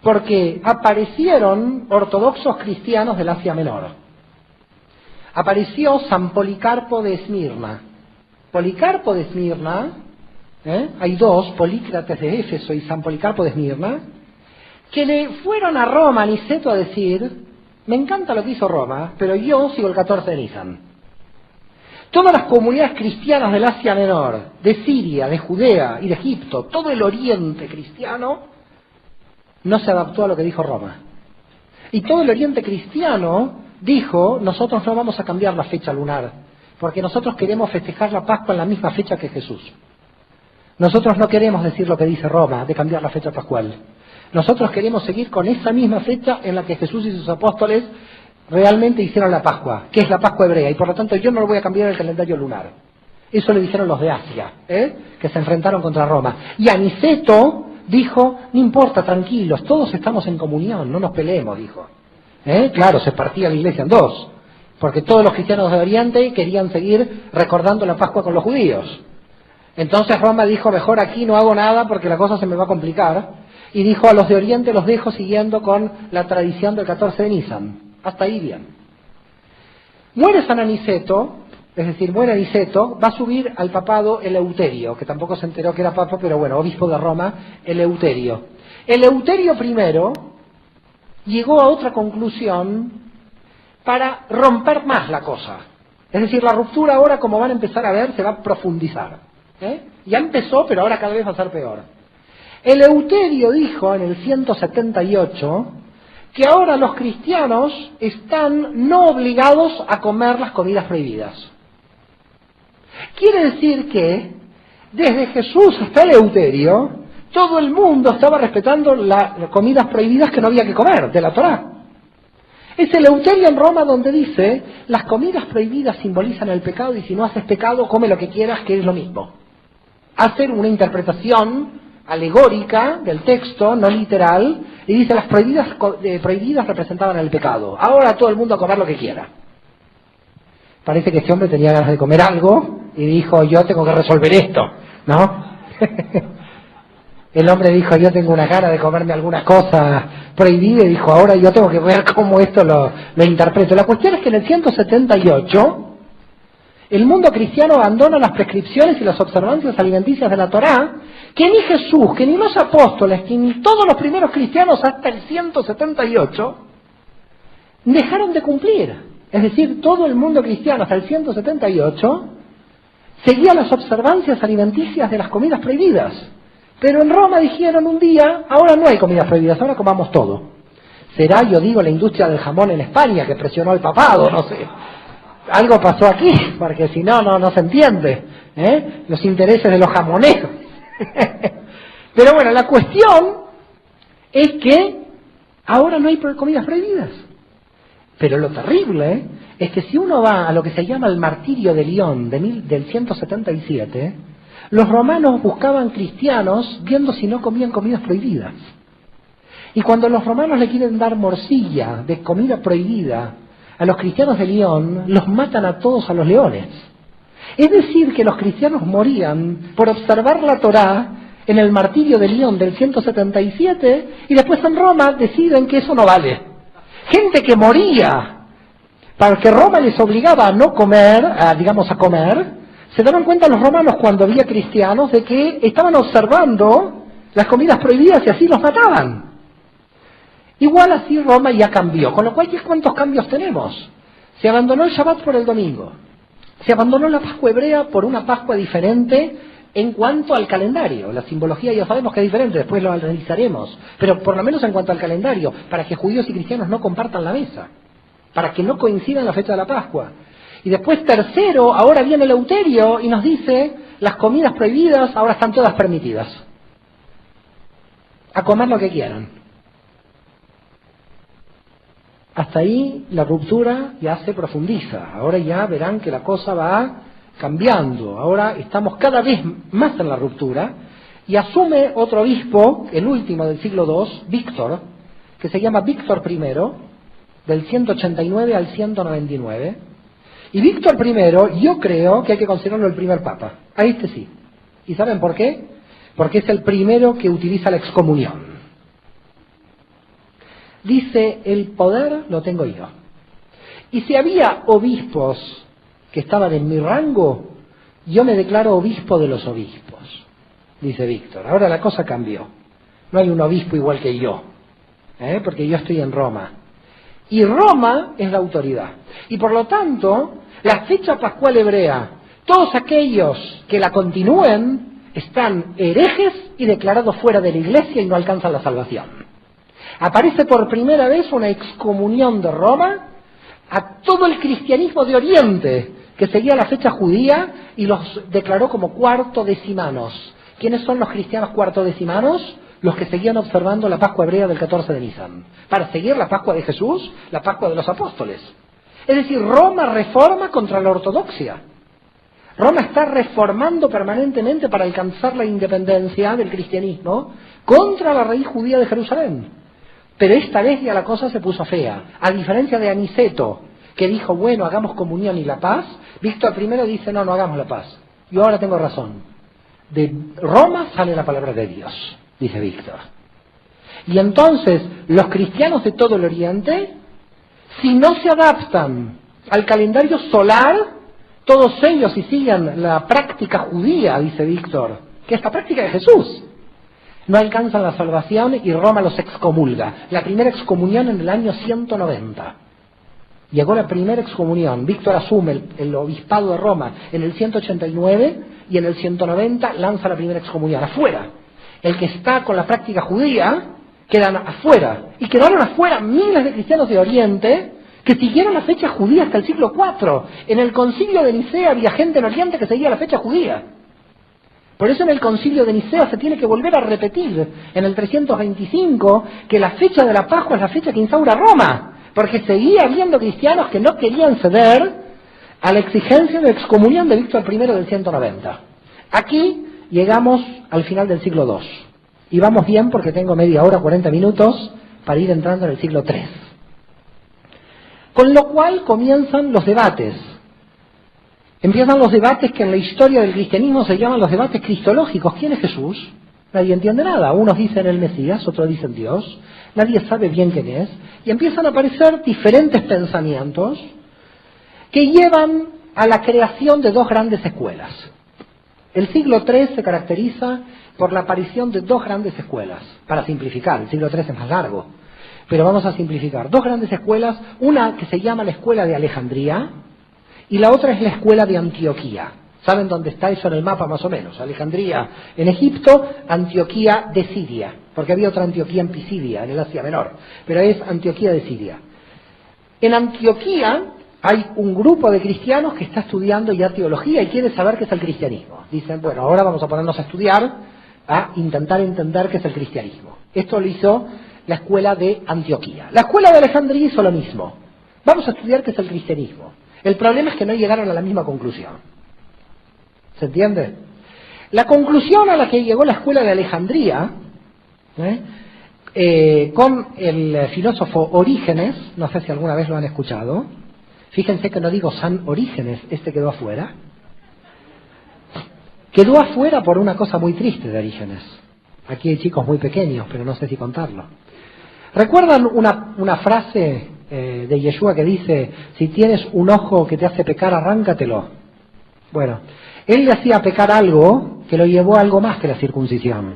porque aparecieron ortodoxos cristianos del Asia Menor. Apareció San Policarpo de Esmirna. Policarpo de Esmirna, hay dos, Polícrates de Éfeso y San Policarpo de Esmirna, que le fueron a Roma, a Niceto, a decir, me encanta lo que hizo Roma, pero yo sigo el 14 de Nisan. Todas las comunidades cristianas del Asia Menor, de Siria, de Judea y de Egipto, todo el oriente cristiano, no se adaptó a lo que dijo Roma. Y todo el oriente cristiano dijo, nosotros no vamos a cambiar la fecha lunar, porque nosotros queremos festejar la Pascua en la misma fecha que Jesús. Nosotros no queremos decir lo que dice Roma, de cambiar la fecha pascual. Nosotros queremos seguir con esa misma fecha en la que Jesús y sus apóstoles realmente hicieron la Pascua, que es la Pascua hebrea, y por lo tanto yo no lo voy a cambiar el calendario lunar. Eso le dijeron los de Asia, que se enfrentaron contra Roma. Y Aniceto dijo, no importa, tranquilos, todos estamos en comunión, no nos peleemos, dijo. Claro, se partía la iglesia en dos, porque todos los cristianos de Oriente querían seguir recordando la Pascua con los judíos. Entonces Roma dijo, mejor aquí no hago nada porque la cosa se me va a complicar, y dijo, a los de Oriente los dejo siguiendo con la tradición del 14 de Nisan. Hasta ahí bien. Muere San Aniceto, es decir, muere Aniceto, va a subir al papado Eleuterio, que tampoco se enteró que era papa, pero bueno, obispo de Roma, Eleuterio. Eleuterio I llegó a otra conclusión para romper más la cosa. Es decir, la ruptura ahora, como van a empezar a ver, se va a profundizar. Ya empezó, pero ahora cada vez va a ser peor. Eleuterio dijo en el 178 que ahora los cristianos están no obligados a comer las comidas prohibidas. Quiere decir que desde Jesús hasta Eleuterio, todo el mundo estaba respetando las comidas prohibidas que no había que comer, de la Torá. Es Eleuterio en Roma donde dice, las comidas prohibidas simbolizan el pecado y si no haces pecado, come lo que quieras, que es lo mismo. Hacer una interpretación alegórica del texto, no literal, y dice las prohibidas representaban el pecado. Ahora todo el mundo a comer lo que quiera. Parece que este hombre tenía ganas de comer algo y dijo, yo tengo que resolver esto, ¿no? El hombre dijo, yo tengo una gana de comerme alguna cosa prohibida y dijo, ahora yo tengo que ver cómo esto lo interpreto. La cuestión es que en el 178 el mundo cristiano abandona las prescripciones y las observancias alimenticias de la Torá, que ni Jesús, que ni los apóstoles, que ni todos los primeros cristianos hasta el 178 dejaron de cumplir. Es decir, todo el mundo cristiano hasta el 178 seguía las observancias alimenticias de las comidas prohibidas. Pero en Roma dijeron un día, ahora no hay comidas prohibidas, ahora comamos todo. Será, yo digo, la industria del jamón en España que presionó al papado, no sé. Algo pasó aquí, porque si no, no se entiende. Los intereses de los jamoneros. Pero bueno, la cuestión es que ahora no hay comidas prohibidas. Pero lo terrible es que si uno va a lo que se llama el martirio de León del 177, los romanos buscaban cristianos viendo si no comían comidas prohibidas. Y cuando los romanos le quieren dar morcilla de comida prohibida a los cristianos de León, los matan a todos a los leones. Es decir, que los cristianos morían por observar la Torá en el martirio de León del 177 y después en Roma deciden que eso no vale. Gente que moría para que Roma les obligaba a no comer, a comer, se daban cuenta los romanos cuando había cristianos de que estaban observando las comidas prohibidas y así los mataban. Igual así Roma ya cambió, con lo cual ¿cuántos cambios tenemos? Se abandonó el Shabbat por el domingo, se abandonó la Pascua hebrea por una Pascua diferente en cuanto al calendario. La simbología ya sabemos que es diferente, después lo analizaremos, pero por lo menos en cuanto al calendario, para que judíos y cristianos no compartan la mesa, para que no coincidan la fecha de la Pascua. Y después tercero, ahora viene Eleuterio y nos dice, las comidas prohibidas ahora están todas permitidas. A comer lo que quieran. Hasta ahí la ruptura ya se profundiza. Ahora ya verán que la cosa va cambiando. Ahora estamos cada vez más en la ruptura y asume otro obispo, el último del siglo II, Víctor, que se llama Víctor I, del 189 al 199. Y Víctor I, yo creo que hay que considerarlo el primer papa. A este sí. ¿Y saben por qué? Porque es el primero que utiliza la excomunión. Dice, el poder lo tengo yo. Y si había obispos que estaban en mi rango, yo me declaro obispo de los obispos, dice Víctor. Ahora la cosa cambió. No hay un obispo igual que yo, porque yo estoy en Roma. Y Roma es la autoridad. Y por lo tanto, la fecha pascual hebrea, todos aquellos que la continúen, están herejes y declarados fuera de la iglesia y no alcanzan la salvación. Aparece por primera vez una excomunión de Roma a todo el cristianismo de Oriente, que seguía la fecha judía y los declaró como cuartodecimanos. ¿Quiénes son los cristianos cuartodecimanos? Los que seguían observando la Pascua hebrea del 14 de Nisan, para seguir la Pascua de Jesús, la Pascua de los apóstoles. Es decir, Roma reforma contra la ortodoxia. Roma está reformando permanentemente para alcanzar la independencia del cristianismo contra la raíz judía de Jerusalén. Pero esta vez ya la cosa se puso fea. A diferencia de Aniceto, que dijo, bueno, hagamos comunión y la paz, Víctor I dice, no, no hagamos la paz. Yo ahora tengo razón. De Roma sale la palabra de Dios, dice Víctor. Y entonces, los cristianos de todo el Oriente, si no se adaptan al calendario solar, todos ellos, si siguen la práctica judía, dice Víctor, que es la práctica de Jesús, no alcanzan la salvación y Roma los excomulga. La primera excomunión en el año 190. Llegó la primera excomunión. Víctor asume el obispado de Roma en el 189 y en el 190 lanza la primera excomunión. Afuera. El que está con la práctica judía quedan afuera. Y quedaron afuera miles de cristianos de Oriente que siguieron la fecha judía hasta el siglo IV. En el concilio de Nicea había gente en Oriente que seguía la fecha judía. Por eso en el concilio de Nicea se tiene que volver a repetir en el 325 que la fecha de la Pascua es la fecha que instaura Roma, porque seguía habiendo cristianos que no querían ceder a la exigencia de excomunión de Víctor I del 190. Aquí llegamos al final del siglo II. Y vamos bien porque tengo media hora, 40 minutos para ir entrando en el siglo III. Con lo cual comienzan los debates. Empiezan los debates que en la historia del cristianismo se llaman los debates cristológicos. ¿Quién es Jesús? Nadie entiende nada. Unos dicen el Mesías, otros dicen Dios. Nadie sabe bien quién es. Y empiezan a aparecer diferentes pensamientos que llevan a la creación de dos grandes escuelas. El siglo III se caracteriza por la aparición de dos grandes escuelas. Para simplificar, el siglo III es más largo, pero vamos a simplificar. Dos grandes escuelas, una que se llama la escuela de Alejandría, y la otra es la escuela de Antioquía. ¿Saben dónde está eso en el mapa más o menos? Alejandría en Egipto, Antioquía de Siria, porque había otra Antioquía en Pisidia, en el Asia Menor, pero es Antioquía de Siria. En Antioquía hay un grupo de cristianos que está estudiando ya teología y quiere saber qué es el cristianismo. Dicen, bueno, ahora vamos a ponernos a estudiar, a intentar entender qué es el cristianismo. Esto lo hizo la escuela de Antioquía. La escuela de Alejandría hizo lo mismo. Vamos a estudiar qué es el cristianismo. El problema es que no llegaron a la misma conclusión. ¿Se entiende? La conclusión a la que llegó la escuela de Alejandría, con el filósofo Orígenes, no sé si alguna vez lo han escuchado, fíjense que no digo San Orígenes, este quedó afuera. Quedó afuera por una cosa muy triste de Orígenes. Aquí hay chicos muy pequeños, pero no sé si contarlo. ¿Recuerdan una frase de Yeshua que dice, si tienes un ojo que te hace pecar, arráncatelo? Bueno, él le hacía pecar algo que lo llevó a algo más que la circuncisión.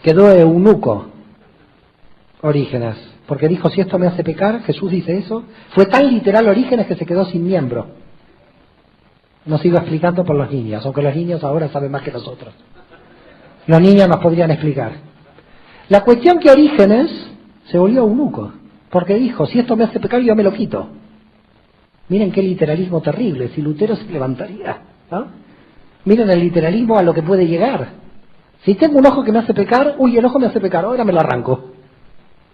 Quedó eunuco Orígenes, porque dijo, si esto me hace pecar, Jesús dice eso. Fue tan literal Orígenes que se quedó sin miembro. No sigo explicando por los niños, aunque los niños ahora saben más que nosotros. Los niños nos podrían explicar. La cuestión que Orígenes se volvió eunuco, porque dijo, si esto me hace pecar, yo me lo quito. Miren qué literalismo terrible, si Lutero se levantaría, ¿no? Miren el literalismo a lo que puede llegar. Si tengo un ojo que me hace pecar, uy, el ojo me hace pecar, ahora me lo arranco.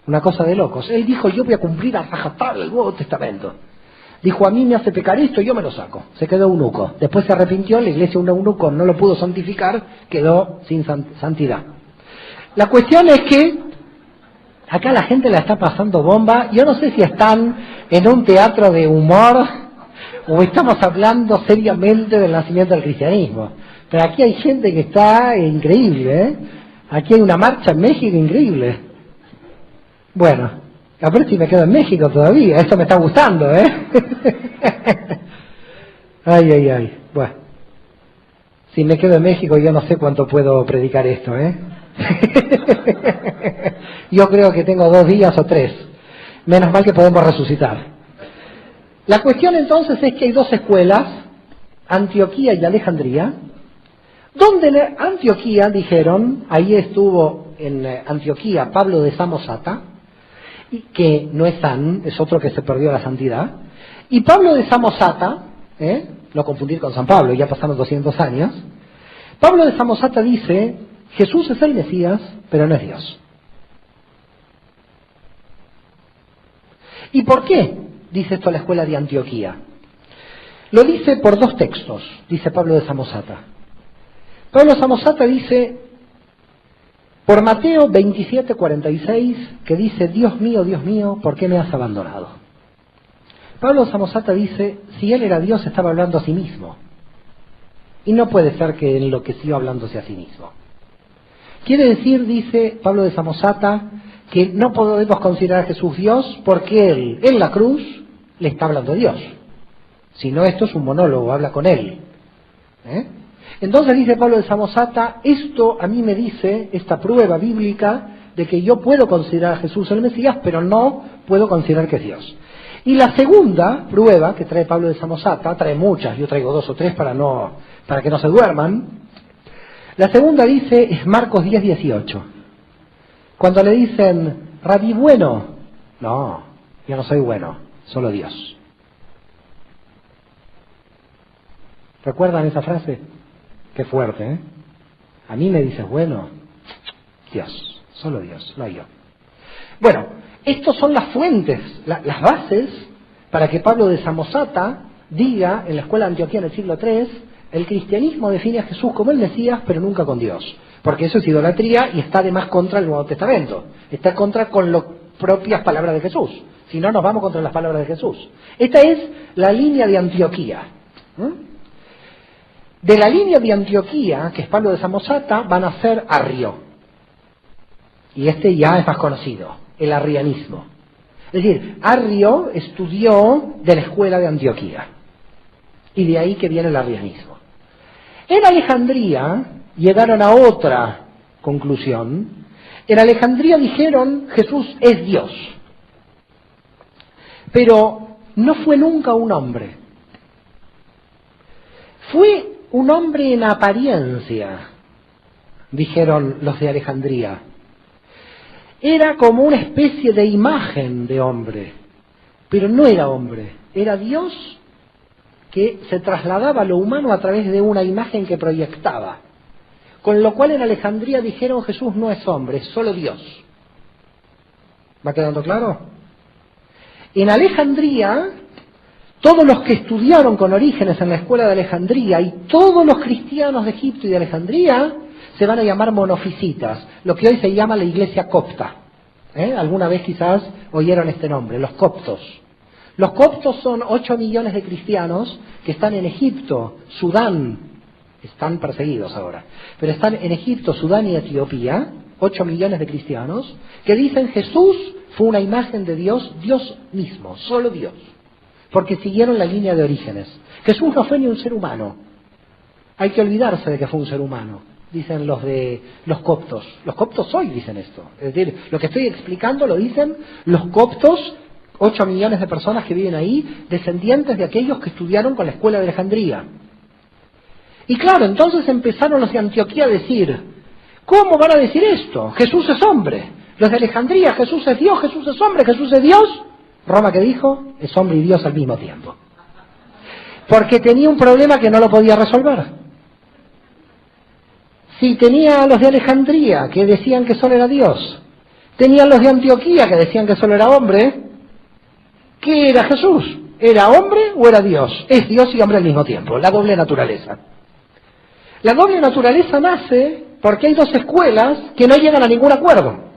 Una cosa de locos. Él dijo, yo voy a cumplir a rajatabla el Nuevo Testamento. Dijo, a mí me hace pecar esto, yo me lo saco. Se quedó eunuco. Después se arrepintió, la iglesia un eunuco no lo pudo santificar, quedó sin santidad. La cuestión es que acá la gente la está pasando bomba. Yo no sé si están en un teatro de humor o estamos hablando seriamente del nacimiento del cristianismo. Pero aquí hay gente que está increíble, ¿eh? Aquí hay una marcha en México increíble. Bueno, a ver si me quedo en México todavía. Esto me está gustando, ¿eh? Ay, ay, ay. Bueno, si me quedo en México yo no sé cuánto puedo predicar esto, ¿eh? Yo creo que tengo 2 días o 3. Menos mal que podemos resucitar. La cuestión entonces es que hay 2 escuelas, Antioquía y Alejandría, donde en Antioquía dijeron, ahí estuvo en Antioquía Pablo de Samosata, que no es San, es otro que se perdió la santidad, y Pablo de Samosata, no confundir con San Pablo, ya pasaron 200 años, Pablo de Samosata dice, Jesús es el Mesías, pero no es Dios. ¿Y por qué dice esto la escuela de Antioquía? Lo dice por 2 textos, dice Pablo de Samosata. Pablo de Samosata dice, por Mateo 27:46, que dice, Dios mío, ¿por qué me has abandonado? Pablo de Samosata dice, si él era Dios, estaba hablando a sí mismo. Y no puede ser que enloqueció hablándose a sí mismo. Quiere decir, dice Pablo de Samosata, que no podemos considerar a Jesús Dios porque él, en la cruz, le está hablando a Dios. Si no, esto es un monólogo, habla con él. Entonces dice Pablo de Samosata, esto a mí me dice, esta prueba bíblica, de que yo puedo considerar a Jesús el Mesías, pero no puedo considerar que es Dios. Y la segunda prueba que trae Pablo de Samosata, trae muchas, yo traigo 2 o 3 para que no se duerman. La segunda dice, es Marcos 10:18. Cuando le dicen, Rabí bueno, no, yo no soy bueno, solo Dios. ¿Recuerdan esa frase? Qué fuerte, ¿eh? A mí me dices, bueno, Dios, solo Dios, no yo. Bueno, estas son las fuentes, las bases para que Pablo de Samosata diga en la escuela de Antioquía en el siglo III, el cristianismo define a Jesús como el Mesías, pero nunca con Dios. Porque eso es idolatría y está además contra el Nuevo Testamento. Está contra con las propias palabras de Jesús. Si no, nos vamos contra las palabras de Jesús. Esta es la línea de Antioquía. De la línea de Antioquía, que es Pablo de Samosata, van a ser Arrio. Y este ya es más conocido, el arrianismo. Es decir, Arrio estudió de la escuela de Antioquía. Y de ahí que viene el arrianismo. En Alejandría llegaron a otra conclusión. En Alejandría dijeron, Jesús es Dios. Pero no fue nunca un hombre. Fue un hombre en apariencia, dijeron los de Alejandría. Era como una especie de imagen de hombre, pero no era hombre, era Dios que se trasladaba a lo humano a través de una imagen que proyectaba. Con lo cual en Alejandría dijeron, Jesús no es hombre, es solo Dios. ¿Va quedando claro? En Alejandría, todos los que estudiaron con Orígenes en la escuela de Alejandría y todos los cristianos de Egipto y de Alejandría se van a llamar monofisitas, lo que hoy se llama la iglesia copta. Alguna vez quizás oyeron este nombre, los coptos. Los coptos son 8 millones de cristianos que están en Egipto, Sudán, están perseguidos ahora, pero están en Egipto, Sudán y Etiopía, 8 millones de cristianos, que dicen Jesús fue una imagen de Dios, Dios mismo, solo Dios. Porque siguieron la línea de Orígenes. Jesús no fue ni un ser humano. Hay que olvidarse de que fue un ser humano, dicen los coptos. Los coptos hoy dicen esto. Es decir, lo que estoy explicando lo dicen los coptos, 8 millones de personas que viven ahí, descendientes de aquellos que estudiaron con la escuela de Alejandría. Y claro, entonces empezaron los de Antioquía a decir, ¿cómo van a decir esto? Jesús es hombre. Los de Alejandría, Jesús es Dios, Jesús es hombre, Jesús es Dios. Roma, ¿qué dijo? Es hombre y Dios al mismo tiempo. Porque tenía un problema que no lo podía resolver. Si tenía a los de Alejandría, que decían que solo era Dios, tenían los de Antioquía, que decían que solo era hombre, ¿qué era Jesús? ¿Era hombre o era Dios? Es Dios y hombre al mismo tiempo, la doble naturaleza. La doble naturaleza nace porque hay dos escuelas que no llegan a ningún acuerdo.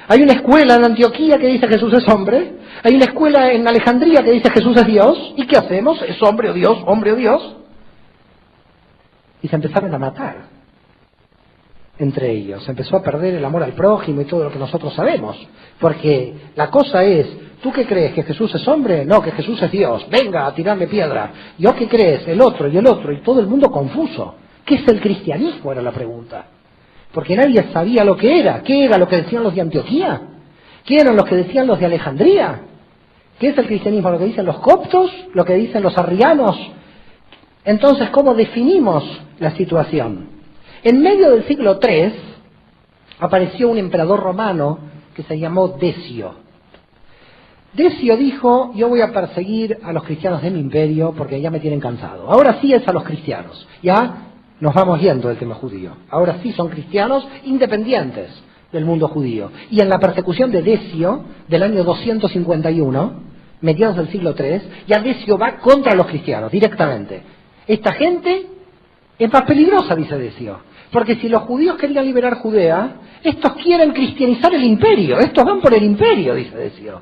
Hay una escuela en Antioquía que dice Jesús es hombre, hay una escuela en Alejandría que dice Jesús es Dios, ¿y qué hacemos? ¿Es hombre o Dios? ¿Hombre o Dios? Y se empezaron a matar entre ellos, se empezó a perder el amor al prójimo y todo lo que nosotros sabemos, porque la cosa es, ¿tú qué crees? ¿Que Jesús es hombre? No, que Jesús es Dios, venga a tirarle piedra. ¿Yo qué crees? El otro, y todo el mundo confuso. ¿Qué es el cristianismo? Era la pregunta. Porque nadie sabía lo que era. ¿Qué era lo que decían los de Antioquía? ¿Qué eran los que decían los de Alejandría? ¿Qué es el cristianismo? ¿Lo que dicen los coptos? ¿Lo que dicen los arrianos? Entonces, ¿cómo definimos la situación? En medio del siglo III apareció un emperador romano que se llamó Decio. Decio dijo, yo voy a perseguir a los cristianos de mi imperio porque ya me tienen cansado. Ahora sí es a los cristianos. Ya nos vamos yendo del tema judío. Ahora sí son cristianos independientes del mundo judío. Y en la persecución de Decio, del año 251, mediados del siglo III, ya Decio va contra los cristianos directamente. Esta gente es más peligrosa, dice Decio. Porque si los judíos querían liberar Judea, estos quieren cristianizar el imperio. Estos van por el imperio, dice Decio.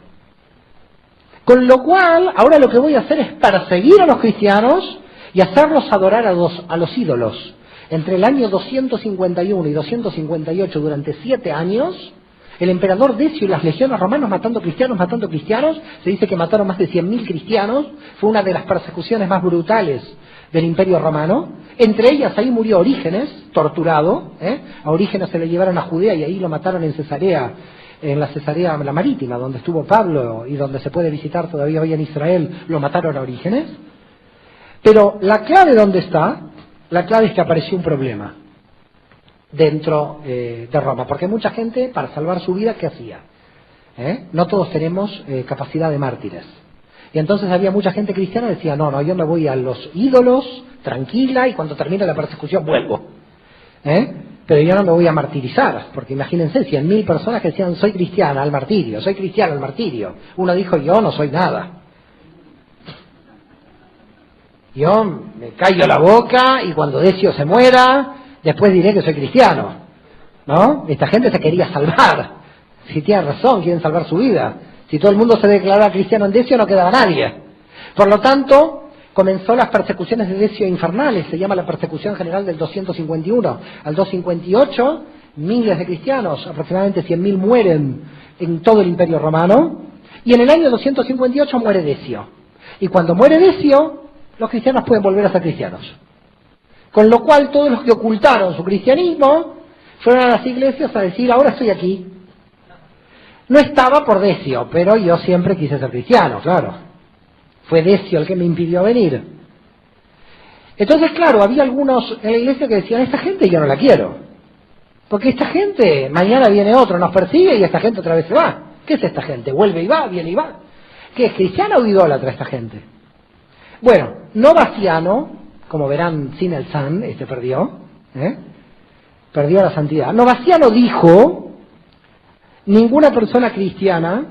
Con lo cual, ahora lo que voy a hacer es perseguir a los cristianos y hacerlos adorar a los ídolos. Entre el año 251 y 258, durante 7 años, el emperador Decio y las legiones romanas matando cristianos, se dice que mataron más de 100.000 cristianos, fue una de las persecuciones más brutales del imperio romano. Entre ellas ahí murió Orígenes, torturado, a Orígenes se le llevaron a Judea y ahí lo mataron en Cesarea, en la Cesarea la marítima, donde estuvo Pablo y donde se puede visitar todavía hoy en Israel, lo mataron a Orígenes. Pero la clave, ¿dónde está? La clave es que apareció un problema dentro de Roma, porque mucha gente, para salvar su vida, ¿qué hacía? No todos tenemos capacidad de mártires. Y entonces había mucha gente cristiana que decía, no, yo me voy a los ídolos, tranquila, y cuando termine la persecución vuelvo. Pero yo no me voy a martirizar, porque imagínense, 100.000 personas que decían, soy cristiana al martirio, soy cristiano al martirio. Uno dijo, yo no soy nada. Yo me callo la boca y cuando Decio se muera, después diré que soy cristiano. ¿No? Esta gente se quería salvar. Si tiene razón, quieren salvar su vida. Si todo el mundo se declaraba cristiano en Decio, no quedaba nadie. Por lo tanto, comenzó las persecuciones de Decio infernales, se llama la persecución general del 251. Al 258, miles de cristianos, aproximadamente 100.000 mueren en todo el imperio romano, y en el año 258 muere Decio. Y cuando muere Decio, los cristianos pueden volver a ser cristianos. Con lo cual, todos los que ocultaron su cristianismo fueron a las iglesias a decir, ahora estoy aquí. No estaba por Decio, pero yo siempre quise ser cristiano, claro. Fue Decio el que me impidió venir. Entonces, claro, había algunos en la iglesia que decían, esta gente yo no la quiero. Porque esta gente, mañana viene otro, nos persigue y esta gente otra vez se va. ¿Qué es esta gente? Vuelve y va, viene y va. ¿Qué es cristiana o idólatra esta gente? Bueno, Novaciano, como verán sin el san, perdió la santidad. Novaciano dijo, ninguna persona cristiana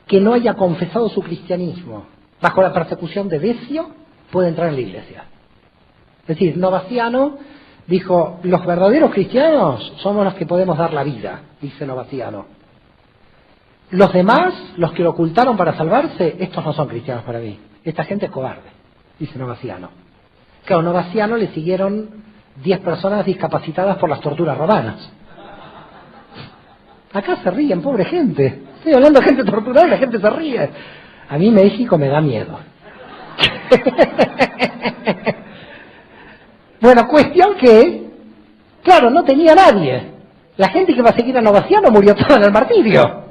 que no haya confesado su cristianismo bajo la persecución de Decio puede entrar en la iglesia. Es decir, Novaciano dijo, los verdaderos cristianos somos los que podemos dar la vida, dice Novaciano. Los demás, los que lo ocultaron para salvarse, estos no son cristianos para mí. Esta gente es cobarde, dice Novaciano. Claro, Novaciano le siguieron 10 personas discapacitadas por las torturas romanas. Acá se ríen, pobre gente. Estoy hablando de gente torturada y la gente se ríe. A mí México me da miedo. Bueno, cuestión que, claro, no tenía nadie. La gente que va a seguir a Novaciano murió toda en el martirio.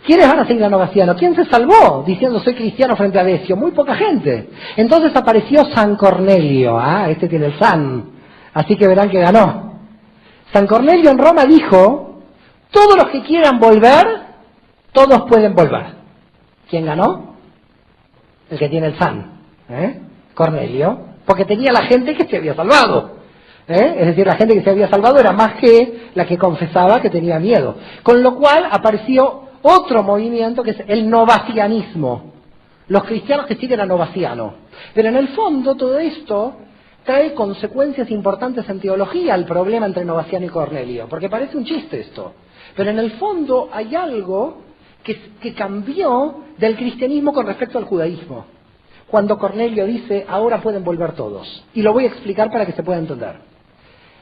¿Quiénes van a seguir a Novaciano? ¿Quién se salvó diciendo soy cristiano frente a Decio? Muy poca gente. Entonces apareció San Cornelio. Este tiene el San. Así que verán que ganó. San Cornelio en Roma dijo, todos los que quieran volver, todos pueden volver. ¿Quién ganó? El que tiene el San. Cornelio. Porque tenía la gente que se había salvado. Es decir, la gente que se había salvado era más que la que confesaba que tenía miedo. Con lo cual apareció otro movimiento que es el novacianismo. Los cristianos que siguen a Novaciano. Pero en el fondo todo esto trae consecuencias importantes en teología, el problema entre Novaciano y Cornelio. Porque parece un chiste esto. Pero en el fondo hay algo que cambió del cristianismo con respecto al judaísmo. Cuando Cornelio dice, ahora pueden volver todos. Y lo voy a explicar para que se pueda entender.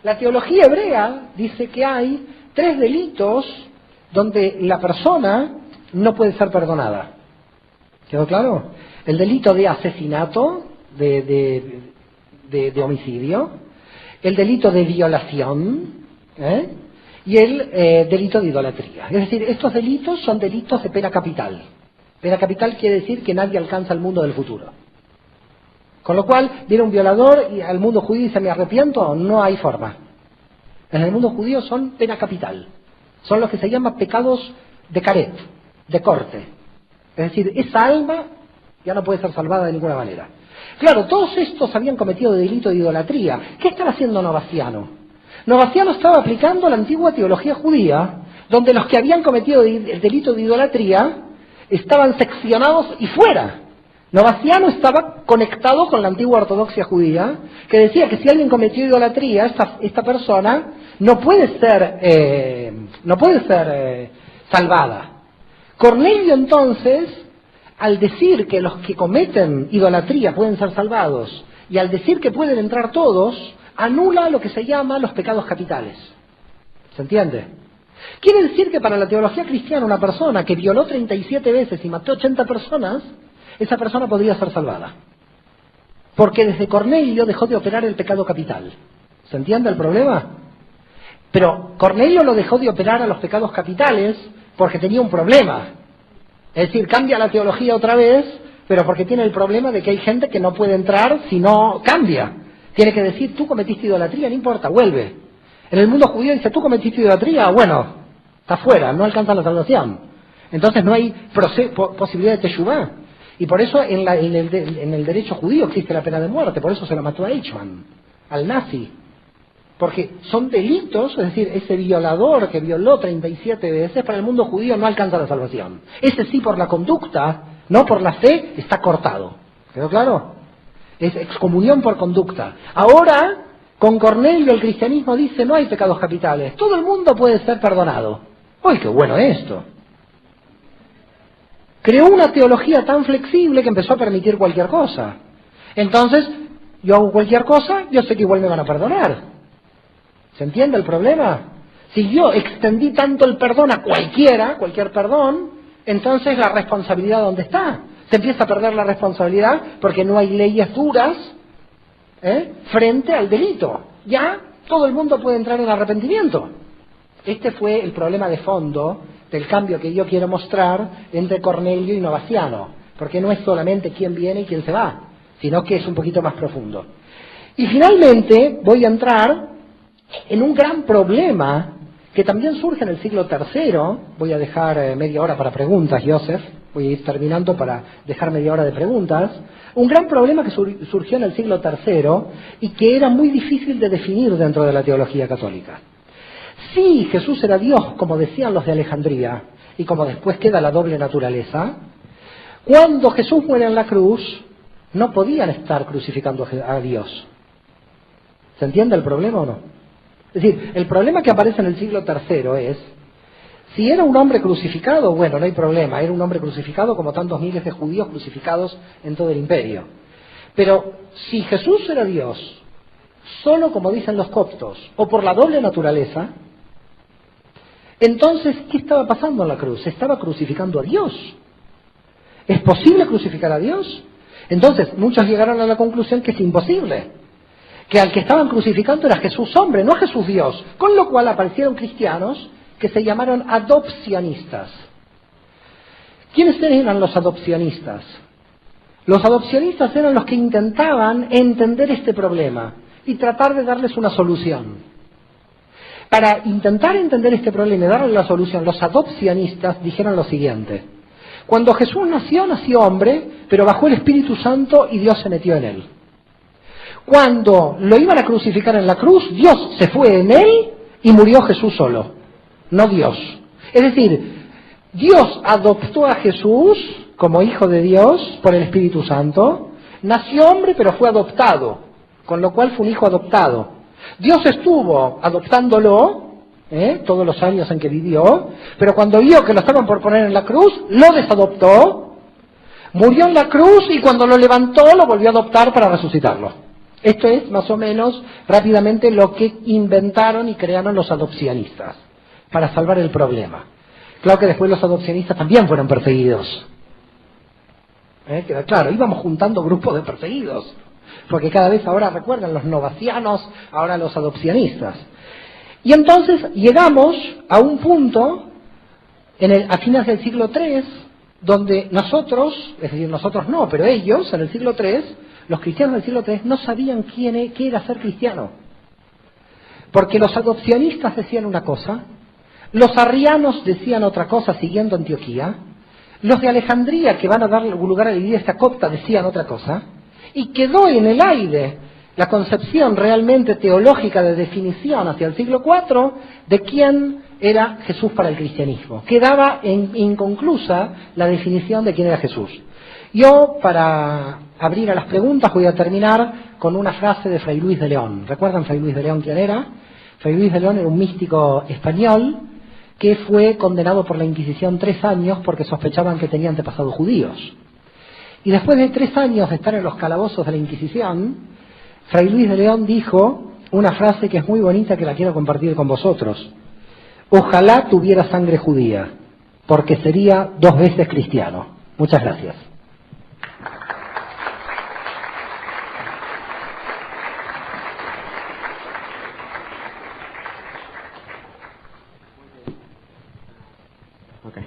La teología hebrea dice que hay 3 delitos donde la persona no puede ser perdonada. ¿Quedó claro? El delito de asesinato, de homicidio, el delito de violación, y el delito de idolatría. Es decir, estos delitos son delitos de pena capital. Pena capital quiere decir que nadie alcanza el mundo del futuro. Con lo cual, viene un violador y al mundo judío dice, ¿me arrepiento? No hay forma. En el mundo judío son pena capital. Son los que se llaman pecados de caret, de corte. Es decir, esa alma ya no puede ser salvada de ninguna manera. Claro, todos estos habían cometido delito de idolatría. ¿Qué estaba haciendo Novaciano? Novaciano estaba aplicando la antigua teología judía, donde los que habían cometido el delito de idolatría estaban seccionados y fuera. Novaciano estaba conectado con la antigua ortodoxia judía, que decía que si alguien cometió idolatría, esta persona no puede ser salvada. Cornelio entonces, al decir que los que cometen idolatría pueden ser salvados, y al decir que pueden entrar todos, anula lo que se llama los pecados capitales. ¿Se entiende? Quiere decir que para la teología cristiana una persona que violó 37 veces y mató 80 personas, esa persona podría ser salvada. Porque desde Cornelio dejó de operar el pecado capital. ¿Se entiende el problema? Pero Cornelio lo dejó de operar a los pecados capitales porque tenía un problema. Es decir, cambia la teología otra vez, pero porque tiene el problema de que hay gente que no puede entrar si no cambia. Tiene que decir, tú cometiste idolatría, no importa, vuelve. En el mundo judío dice, tú cometiste idolatría, bueno, está fuera, no alcanza la salvación. Entonces no hay posibilidad de teshuvá. Y por eso en el derecho judío existe la pena de muerte, por eso se lo mató a Eichmann, al nazi. Porque son delitos, es decir, ese violador que violó 37 veces, para el mundo judío no alcanza la salvación. Ese sí por la conducta, no por la fe, está cortado. ¿Quedó claro? Es excomunión por conducta. Ahora, con Cornelio el cristianismo dice no hay pecados capitales, todo el mundo puede ser perdonado. ¡Uy, qué bueno esto! Creó una teología tan flexible que empezó a permitir cualquier cosa. Entonces, yo hago cualquier cosa, yo sé que igual me van a perdonar. ¿Se entiende el problema? Si yo extendí tanto el perdón a cualquier perdón, entonces la responsabilidad ¿dónde está? Se empieza a perder la responsabilidad porque no hay leyes duras frente al delito. Ya todo el mundo puede entrar en arrepentimiento. Este fue el problema de fondo del cambio que yo quiero mostrar entre Cornelio y Novaciano, porque no es solamente quién viene y quién se va, sino que es un poquito más profundo. Y finalmente voy a entrar en un gran problema que también surge en el siglo III. Voy a dejar media hora para preguntas, Joseph, voy a ir terminando para dejar media hora de preguntas. Un gran problema que surgió en el siglo III y que era muy difícil de definir dentro de la teología católica. Sí, Jesús era Dios, como decían los de Alejandría, y como después queda la doble naturaleza, cuando Jesús muere en la cruz, no podían estar crucificando a Dios. ¿Se entiende el problema o no? Es decir, el problema que aparece en el siglo III es, si era un hombre crucificado, bueno, no hay problema, era un hombre crucificado como tantos miles de judíos crucificados en todo el imperio. Pero si Jesús era Dios, solo como dicen los coptos, o por la doble naturaleza, entonces, ¿qué estaba pasando en la cruz? Se estaba crucificando a Dios. ¿Es posible crucificar a Dios? Entonces, muchos llegaron a la conclusión que es imposible. Que al que estaban crucificando era Jesús hombre, no a Jesús Dios. Con lo cual aparecieron cristianos que se llamaron adopcionistas. ¿Quiénes eran los adopcionistas? Los adopcionistas eran los que intentaban entender este problema y tratar de darles una solución. Para intentar entender este problema y darle la solución, los adopcionistas dijeron lo siguiente: cuando Jesús nació, nació hombre, pero bajó el Espíritu Santo y Dios se metió en él. Cuando lo iban a crucificar en la cruz, Dios se fue en él y murió Jesús solo, no Dios. Es decir, Dios adoptó a Jesús como hijo de Dios por el Espíritu Santo, nació hombre pero fue adoptado, con lo cual fue un hijo adoptado. Dios estuvo adoptándolo todos los años en que vivió, pero cuando vio que lo estaban por poner en la cruz, lo desadoptó, murió en la cruz y cuando lo levantó lo volvió a adoptar para resucitarlo. Esto es más o menos rápidamente lo que inventaron y crearon los adopcionistas para salvar el problema. Claro que después los adopcionistas también fueron perseguidos. Queda claro, íbamos juntando grupos de perseguidos, porque cada vez ahora recuerdan los novacianos, ahora los adopcionistas. Y entonces llegamos a un punto a fines del siglo III, donde nosotros, es decir, nosotros no, pero ellos en el siglo III, los cristianos del siglo III no sabían qué era ser cristiano. Porque los adopcionistas decían una cosa, los arrianos decían otra cosa siguiendo Antioquía, los de Alejandría, que van a dar lugar a la iglesia copta, decían otra cosa, y quedó en el aire la concepción realmente teológica de definición hacia el siglo IV de quién era Jesús para el cristianismo. Quedaba inconclusa la definición de quién era Jesús. Yo, para abrir a las preguntas, voy a terminar con una frase de Fray Luis de León. ¿Recuerdan Fray Luis de León quién era? Fray Luis de León era un místico español que fue condenado por la Inquisición 3 años porque sospechaban que tenía antepasados judíos. Y después de 3 años de estar en los calabozos de la Inquisición, Fray Luis de León dijo una frase que es muy bonita, que la quiero compartir con vosotros. Ojalá tuviera sangre judía, porque sería 2 veces cristiano. Muchas gracias. Okay.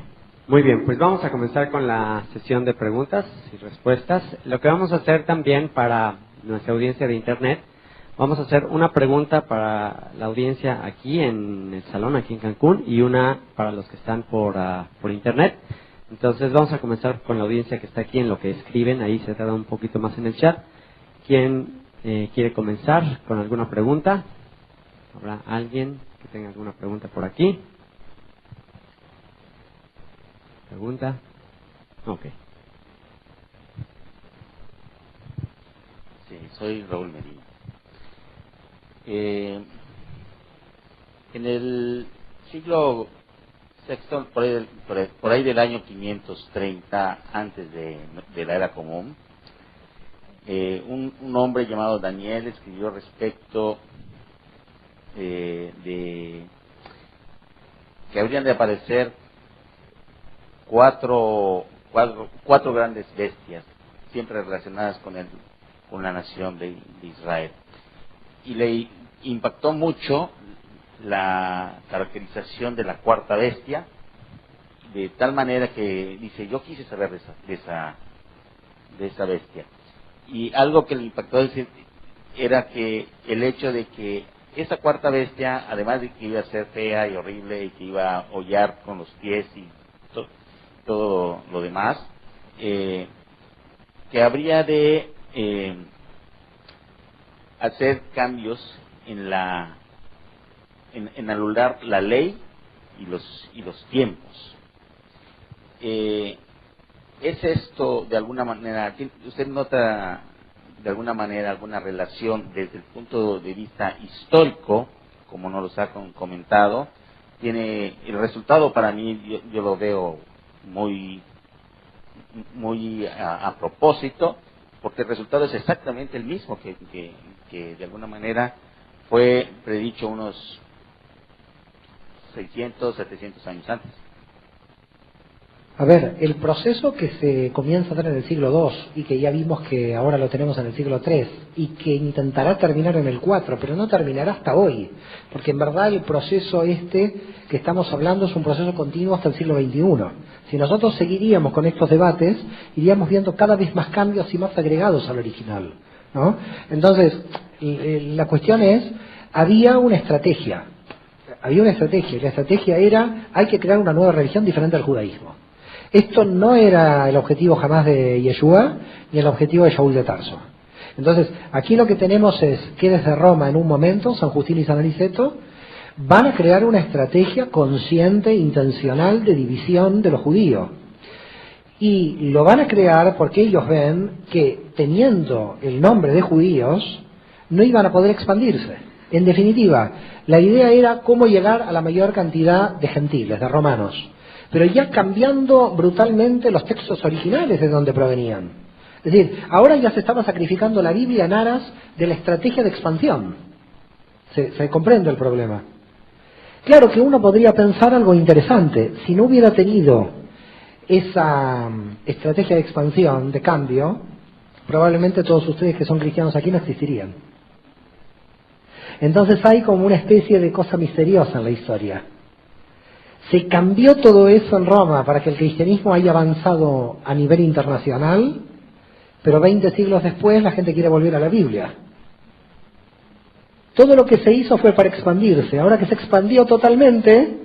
Muy bien, pues vamos a comenzar con la sesión de preguntas y respuestas. Lo que vamos a hacer también para nuestra audiencia de Internet, vamos a hacer una pregunta para la audiencia aquí en el salón, aquí en Cancún, y una para los que están por Internet. Entonces vamos a comenzar con la audiencia que está aquí en lo que escriben, ahí se tarda un poquito más en el chat. ¿Quién quiere comenzar con alguna pregunta? ¿Habrá alguien que tenga alguna pregunta por aquí? ¿Pregunta? Ok. Sí, soy Raúl Medina. En el siglo VI, por ahí del año 530, antes de la era común, un hombre llamado Daniel escribió respecto de que habrían de aparecer cuatro grandes bestias, siempre relacionadas con la nación de Israel. Y le impactó mucho la caracterización de la cuarta bestia, de tal manera que dice, yo quise saber de esa bestia. Y algo que le impactó era que el hecho de que esa cuarta bestia, además de que iba a ser fea y horrible y que iba a hollar con los pies y todo lo demás, que habría de hacer cambios en anular la ley y los tiempos. ¿Es esto de alguna manera, usted nota de alguna manera alguna relación desde el punto de vista histórico, como nos los ha comentado? Tiene el resultado, para mí, yo lo veo muy a propósito, porque el resultado es exactamente el mismo que de alguna manera fue predicho unos 600, 700 años antes. A ver, el proceso que se comienza a dar en el siglo II y que ya vimos que ahora lo tenemos en el siglo III y que intentará terminar en el IV, pero no terminará hasta hoy, porque en verdad el proceso que estamos hablando es un proceso continuo hasta el siglo XXI. Si nosotros seguiríamos con estos debates, iríamos viendo cada vez más cambios y más agregados al original, ¿no? Entonces, la cuestión es, había una estrategia, y la estrategia era, hay que crear una nueva religión diferente al judaísmo. Esto no era el objetivo jamás de Yeshua, ni el objetivo de Shaul de Tarso. Entonces, aquí lo que tenemos es que desde Roma, en un momento, San Justín y San Aniceto, van a crear una estrategia consciente, intencional, de división de los judíos. Y lo van a crear porque ellos ven que, teniendo el nombre de judíos, no iban a poder expandirse. En definitiva, la idea era cómo llegar a la mayor cantidad de gentiles, de romanos, pero ya cambiando brutalmente los textos originales de donde provenían. Es decir, ahora ya se estaba sacrificando la Biblia en aras de la estrategia de expansión. Se comprende el problema. Claro que uno podría pensar algo interesante. Si no hubiera tenido esa estrategia de expansión, de cambio, probablemente todos ustedes que son cristianos aquí no existirían. Entonces hay como una especie de cosa misteriosa en la historia. Se cambió todo eso en Roma para que el cristianismo haya avanzado a nivel internacional, pero 20 siglos después la gente quiere volver a la Biblia. Todo lo que se hizo fue para expandirse. Ahora que se expandió totalmente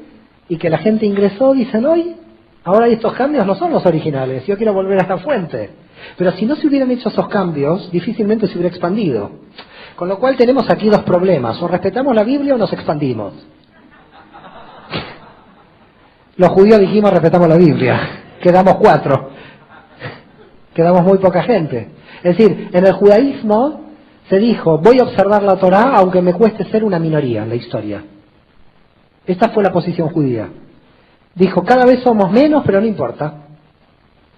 y que la gente ingresó, dicen hoy, ahora estos cambios no son los originales, yo quiero volver a la fuente. Pero si no se hubieran hecho esos cambios, difícilmente se hubiera expandido. Con lo cual tenemos aquí dos problemas, o respetamos la Biblia o nos expandimos. Los judíos dijimos respetamos la Biblia, quedamos 4, quedamos muy poca gente. Es decir, en el judaísmo se dijo, voy a observar la Torá aunque me cueste ser una minoría en la historia. Esta fue la posición judía. Dijo, cada vez somos menos, pero no importa.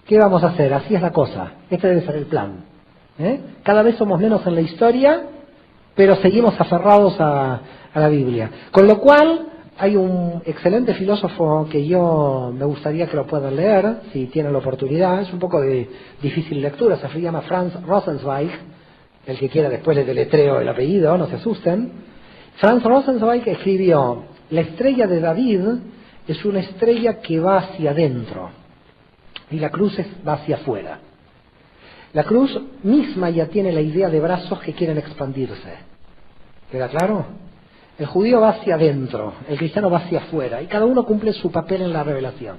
¿Qué vamos a hacer? Así es la cosa. Este debe ser el plan. Cada vez somos menos en la historia, pero seguimos aferrados a la Biblia. Con lo cual, hay un excelente filósofo que yo me gustaría que lo puedan leer, si tienen la oportunidad. Es un poco de difícil lectura, se llama Franz Rosenzweig. El que quiera después le deletreo el apellido, no se asusten. Franz Rosenzweig escribió, la estrella de David es una estrella que va hacia adentro y la cruz va hacia afuera. La cruz misma ya tiene la idea de brazos que quieren expandirse. ¿Queda claro? El judío va hacia adentro, el cristiano va hacia afuera, y cada uno cumple su papel en la revelación.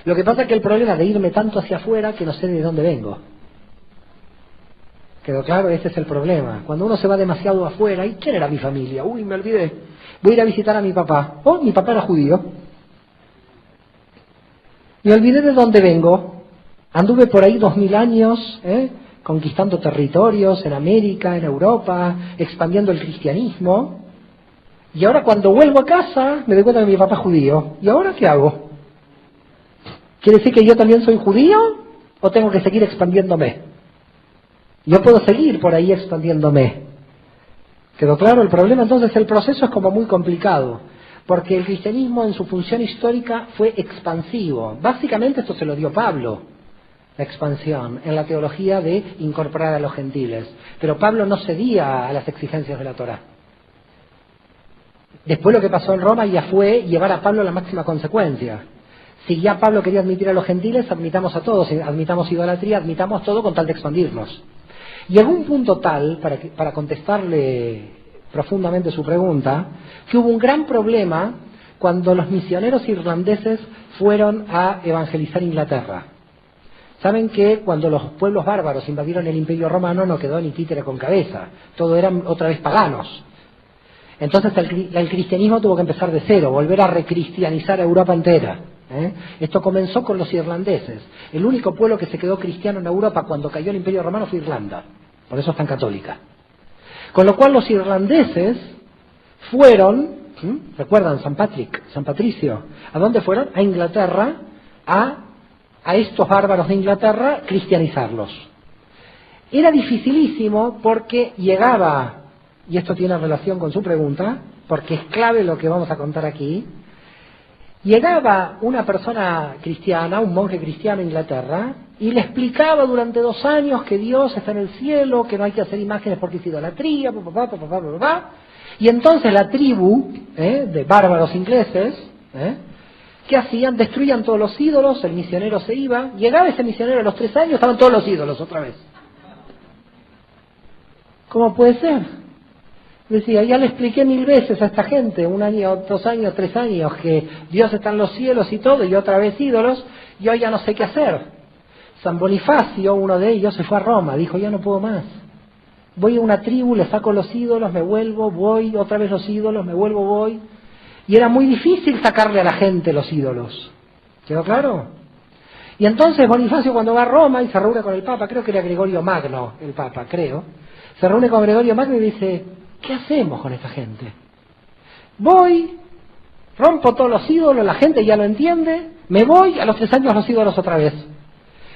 Lo que pasa es que el problema de irme tanto hacia afuera que no sé de dónde vengo. ¿Quedó claro? Ese es el problema. Cuando uno se va demasiado afuera, ¿y quién era mi familia? Uy, me olvidé. Voy a ir a visitar a mi papá. Oh, mi papá era judío. Me olvidé de dónde vengo. Anduve por ahí 2000 años, conquistando territorios en América, en Europa, expandiendo el cristianismo. Y ahora cuando vuelvo a casa me doy cuenta que mi papá es judío. ¿Y ahora qué hago? ¿Quiere decir que yo también soy judío o tengo que seguir expandiéndome? Yo puedo seguir por ahí expandiéndome. ¿Quedó claro el problema? Entonces el proceso es como muy complicado, porque el cristianismo en su función histórica fue expansivo. Básicamente esto se lo dio Pablo, la expansión, en la teología de incorporar a los gentiles. Pero Pablo no cedía a las exigencias de la Torá. Después lo que pasó en Roma ya fue llevar a Pablo a la máxima consecuencia. Si ya Pablo quería admitir a los gentiles, admitamos a todos, admitamos idolatría, admitamos todo con tal de expandirnos. Y llegó un punto tal, para contestarle profundamente su pregunta, que hubo un gran problema cuando los misioneros irlandeses fueron a evangelizar Inglaterra. Saben que cuando los pueblos bárbaros invadieron el Imperio Romano no quedó ni títere con cabeza, todo eran otra vez paganos. Entonces el cristianismo tuvo que empezar de cero, volver a recristianizar a Europa entera. Esto comenzó con los irlandeses. El único pueblo que se quedó cristiano en Europa cuando cayó el Imperio Romano fue Irlanda. Por eso es tan católica. Con lo cual los irlandeses fueron, ¿recuerdan San Patricio? ¿A dónde fueron? A Inglaterra, a estos bárbaros de Inglaterra, cristianizarlos. Era dificilísimo porque llegaba, y esto tiene relación con su pregunta, porque es clave lo que vamos a contar aquí, Llegaba una persona cristiana, un monje cristiano en Inglaterra, y le explicaba durante 2 años que Dios está en el cielo, que no hay que hacer imágenes porque es idolatría, y entonces la tribu de bárbaros ingleses, ¿qué hacían? Destruían todos los ídolos, el misionero se iba, llegaba ese misionero a los 3 años, estaban todos los ídolos otra vez. ¿Cómo puede ser? Decía, ya le expliqué 1000 veces a esta gente, 1 año, 2 años, 3 años, que Dios está en los cielos y todo, y otra vez ídolos, yo ya no sé qué hacer. San Bonifacio, uno de ellos, se fue a Roma, dijo, ya no puedo más. Voy a una tribu, le saco los ídolos, me vuelvo, voy, otra vez los ídolos, me vuelvo, voy. Y era muy difícil sacarle a la gente los ídolos. ¿Quedó claro? Y entonces Bonifacio cuando va a Roma y se reúne con el Papa, creo que era Gregorio Magno, el Papa, creo, se reúne con Gregorio Magno y dice, ¿qué hacemos con esta gente? Voy, rompo todos los ídolos, la gente ya lo entiende, me voy, a los 3 años los ídolos otra vez.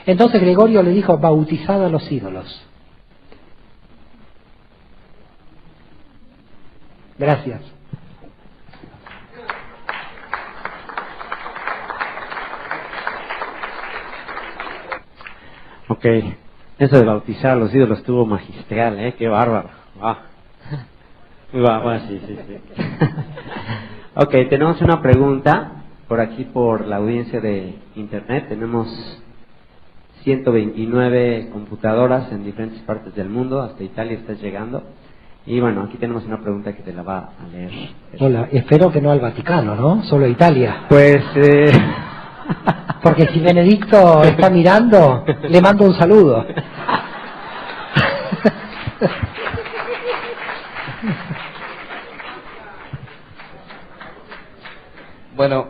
Entonces Gregorio le dijo, bautizad a los ídolos. Gracias. Ok, eso de bautizar a los ídolos estuvo magistral, qué bárbaro. Wow. Bueno, sí. Ok, tenemos una pregunta por aquí por la audiencia de internet. Tenemos 129 computadoras en diferentes partes del mundo, hasta Italia estás llegando. Y bueno, aquí tenemos una pregunta que te la va a leer. Hola, espero que no al Vaticano, ¿no? Solo a Italia. Pues... Porque si Benedicto está mirando, le mando un saludo. Bueno,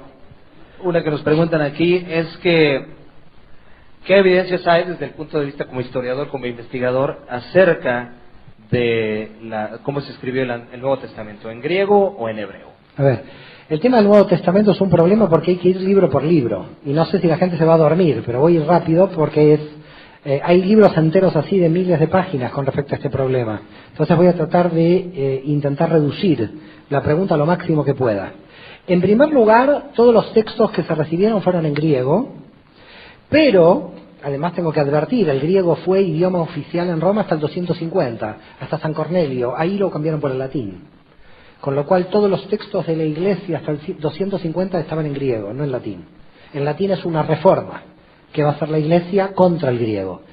una que nos preguntan aquí es que ¿qué evidencias hay desde el punto de vista como historiador, como investigador, acerca de cómo se escribió el Nuevo Testamento, en griego o en hebreo? A ver, el tema del Nuevo Testamento es un problema porque hay que ir libro por libro. Y no sé si la gente se va a dormir, pero voy a ir rápido porque hay libros enteros así de miles de páginas con respecto a este problema. Entonces voy a tratar de intentar reducir la pregunta lo máximo que pueda. En primer lugar, todos los textos que se recibieron fueron en griego, pero, además tengo que advertir, el griego fue idioma oficial en Roma hasta el 250, hasta San Cornelio, ahí lo cambiaron por el latín. Con lo cual todos los textos de la Iglesia hasta el 250 estaban en griego, no en latín. En latín es una reforma que va a hacer la Iglesia contra el griego.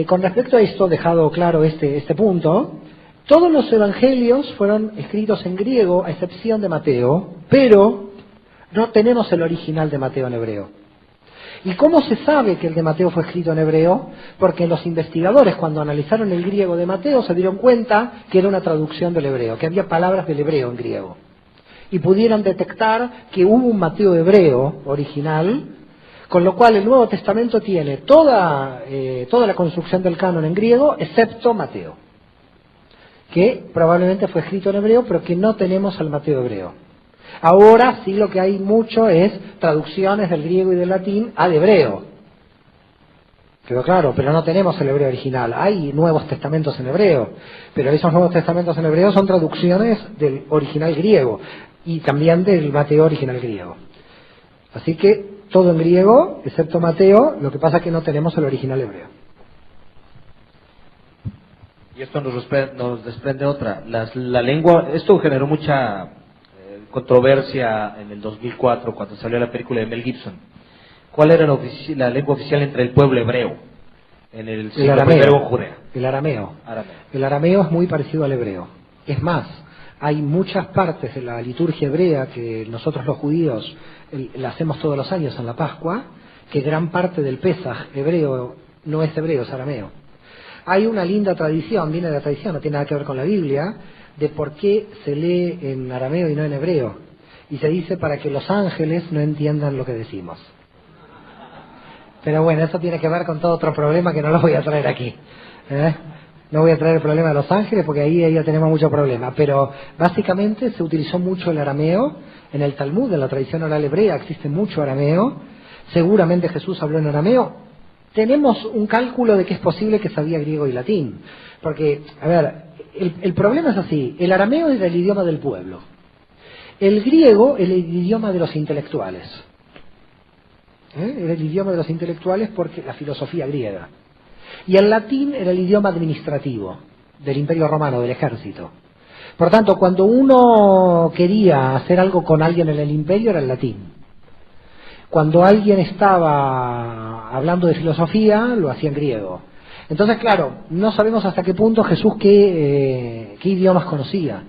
Con respecto a esto, dejado claro este punto, todos los evangelios fueron escritos en griego, a excepción de Mateo, pero no tenemos el original de Mateo en hebreo. ¿Y cómo se sabe que el de Mateo fue escrito en hebreo? Porque los investigadores, cuando analizaron el griego de Mateo, se dieron cuenta que era una traducción del hebreo, que había palabras del hebreo en griego. Y pudieron detectar que hubo un Mateo hebreo original, con lo cual el Nuevo Testamento tiene toda la construcción del canon en griego, excepto Mateo, que probablemente fue escrito en hebreo, pero que no tenemos al Mateo hebreo. Ahora sí lo que hay mucho es traducciones del griego y del latín al hebreo. Quedó claro, pero no tenemos el hebreo original. Hay nuevos testamentos en hebreo, pero esos nuevos testamentos en hebreo son traducciones del original griego y también del Mateo original griego. Así que todo en griego, excepto Mateo, lo que pasa es que no tenemos el original hebreo. Y esto nos desprende otra. La lengua, esto generó mucha controversia en el 2004 cuando salió la película de Mel Gibson. ¿Cuál era la lengua oficial entre el pueblo hebreo en el siglo I en Judea? El arameo. El arameo es muy parecido al hebreo. Es más, hay muchas partes de la liturgia hebrea que nosotros los judíos la hacemos todos los años en la Pascua, que gran parte del Pesaj hebreo no es hebreo, es arameo. Hay una linda tradición, viene de la tradición, no tiene nada que ver con la Biblia, de por qué se lee en arameo y no en hebreo. Y se dice para que los ángeles no entiendan lo que decimos. Pero bueno, eso tiene que ver con todo otro problema que no lo voy a traer aquí. No voy a traer el problema de los ángeles porque ahí ya tenemos mucho problema. Pero básicamente se utilizó mucho el arameo. En el Talmud, en la tradición oral hebrea, existe mucho arameo. Seguramente Jesús habló en arameo. Tenemos un cálculo de que es posible que sabía griego y latín. Porque, a ver, el problema es así. El arameo era el idioma del pueblo. El griego era el idioma de los intelectuales. Era el idioma de los intelectuales porque la filosofía griega. Y el latín era el idioma administrativo del Imperio Romano, del ejército. Por tanto, cuando uno quería hacer algo con alguien en el imperio, era el latín. Cuando alguien estaba hablando de filosofía, lo hacía en griego. Entonces, claro, no sabemos hasta qué punto Jesús qué idiomas conocía.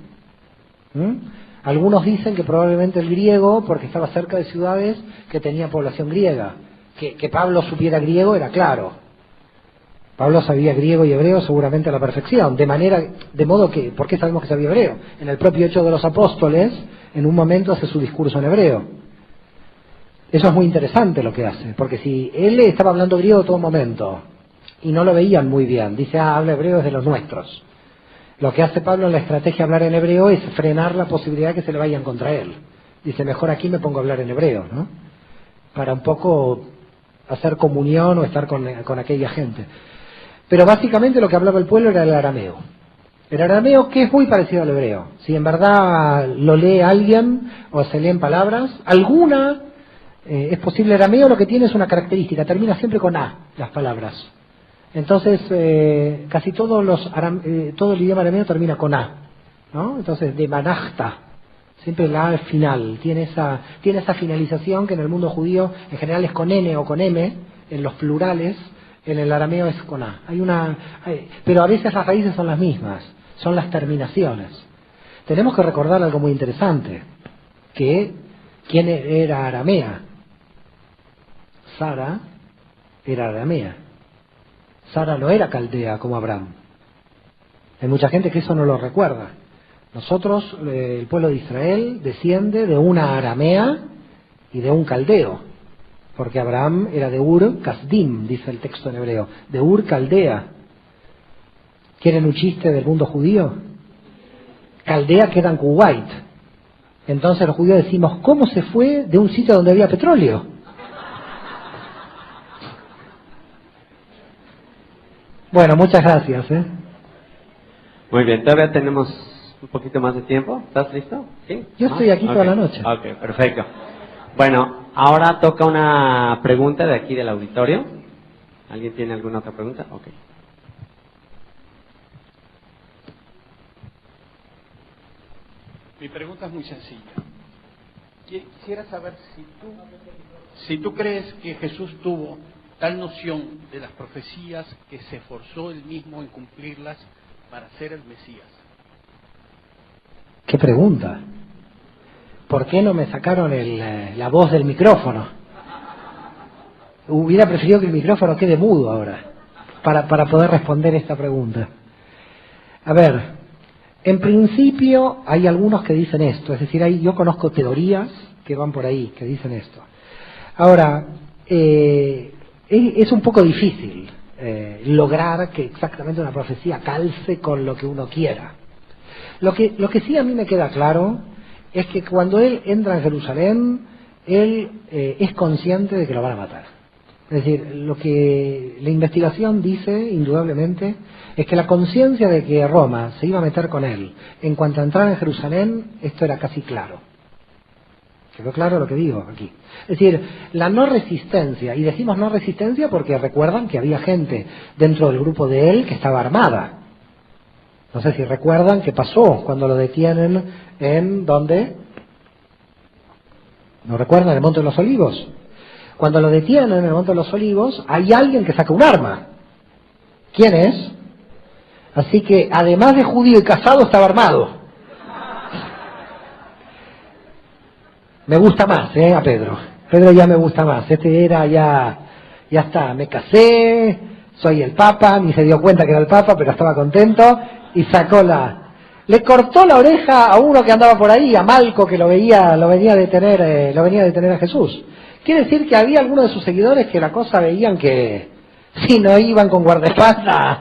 Algunos dicen que probablemente el griego, porque estaba cerca de ciudades que tenían población griega. Que Pablo supiera griego era claro. Pablo sabía griego y hebreo seguramente a la perfección, de modo que, ¿por qué sabemos que sabía hebreo? En el propio Hechos de los Apóstoles, en un momento hace su discurso en hebreo. Eso es muy interesante lo que hace, porque si él estaba hablando griego todo momento y no lo veían muy bien, dice, habla hebreo es de los nuestros. Lo que hace Pablo en la estrategia de hablar en hebreo es frenar la posibilidad de que se le vayan contra él. Dice, mejor aquí me pongo a hablar en hebreo, ¿no? Para un poco hacer comunión o estar con aquella gente. Pero básicamente lo que hablaba el pueblo era el arameo. El arameo que es muy parecido al hebreo. Si en verdad lo lee alguien o se leen palabras, alguna es posible. El arameo lo que tiene es una característica, termina siempre con A las palabras. Entonces casi todo el idioma arameo termina con A, ¿no? Entonces de manachta, siempre la A al final, tiene esa finalización que en el mundo judío en general es con N o con M, en los plurales. En el arameo es con A. Pero a veces las raíces son las mismas, son las terminaciones. Tenemos que recordar algo muy interesante, que ¿quién era aramea? Sara era aramea. Sara no era caldea como Abraham. Hay mucha gente que eso no lo recuerda. Nosotros, el pueblo de Israel, desciende de una aramea y de un caldeo. Porque Abraham era de Ur Kasdim, dice el texto en hebreo, de Ur Caldea. ¿Quieren un chiste del mundo judío? Caldea queda en Kuwait. Entonces los judíos decimos, ¿cómo se fue de un sitio donde había petróleo? Bueno, muchas gracias. Muy bien, todavía tenemos un poquito más de tiempo. ¿Estás listo? ¿Sí? Yo estoy aquí toda la noche. Ok, perfecto. Bueno, ahora toca una pregunta de aquí del auditorio. ¿Alguien tiene alguna otra pregunta? Ok. Mi pregunta es muy sencilla. Quisiera saber si tú crees que Jesús tuvo tal noción de las profecías que se esforzó él mismo en cumplirlas para ser el Mesías. ¿Qué pregunta? ¿Por qué no me sacaron la voz del micrófono? Hubiera preferido que el micrófono quede mudo ahora, para poder responder esta pregunta. A ver, en principio hay algunos que dicen esto, es decir, yo conozco teorías que van por ahí, que dicen esto. Ahora, es un poco difícil lograr que exactamente una profecía calce con lo que uno quiera. Lo que sí a mí me queda claro es que cuando él entra en Jerusalén, él es consciente de que lo van a matar. Es decir, lo que la investigación dice, indudablemente, es que la conciencia de que Roma se iba a meter con él en cuanto a entrar en Jerusalén, esto era casi claro. ¿Quedó claro lo que digo aquí? Es decir, la no resistencia, y decimos no resistencia porque recuerdan que había gente dentro del grupo de él que estaba armada. No sé si recuerdan qué pasó cuando lo detienen en ¿dónde? ¿No recuerdan? En el Monte de los Olivos. Cuando lo detienen en el Monte de los Olivos, hay alguien que saca un arma. ¿Quién es? Así que, además de judío y casado, estaba armado. Me gusta más, a Pedro. Pedro ya me gusta más. Este era ya está, me casé, soy el Papa, ni se dio cuenta que era el Papa, pero estaba contento y sacó le cortó la oreja a uno que andaba por ahí, a Malco, que lo venía a detener a Jesús. Quiere decir que había algunos de sus seguidores que la cosa veían que si no iban con guardaespaldas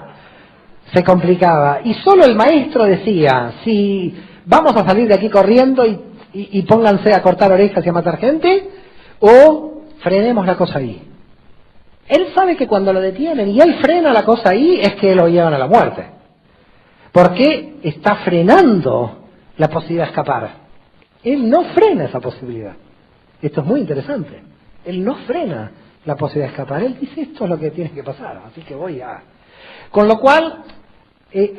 se complicaba. Y solo el maestro decía, si vamos a salir de aquí corriendo y pónganse a cortar orejas y a matar gente, o frenemos la cosa ahí. Él sabe que cuando lo detienen y él frena la cosa ahí, es que lo llevan a la muerte. Porque está frenando la posibilidad de escapar. Él no frena esa posibilidad. Esto es muy interesante. Él no frena la posibilidad de escapar. Él dice, esto es lo que tiene que pasar, así que voy a... Con lo cual,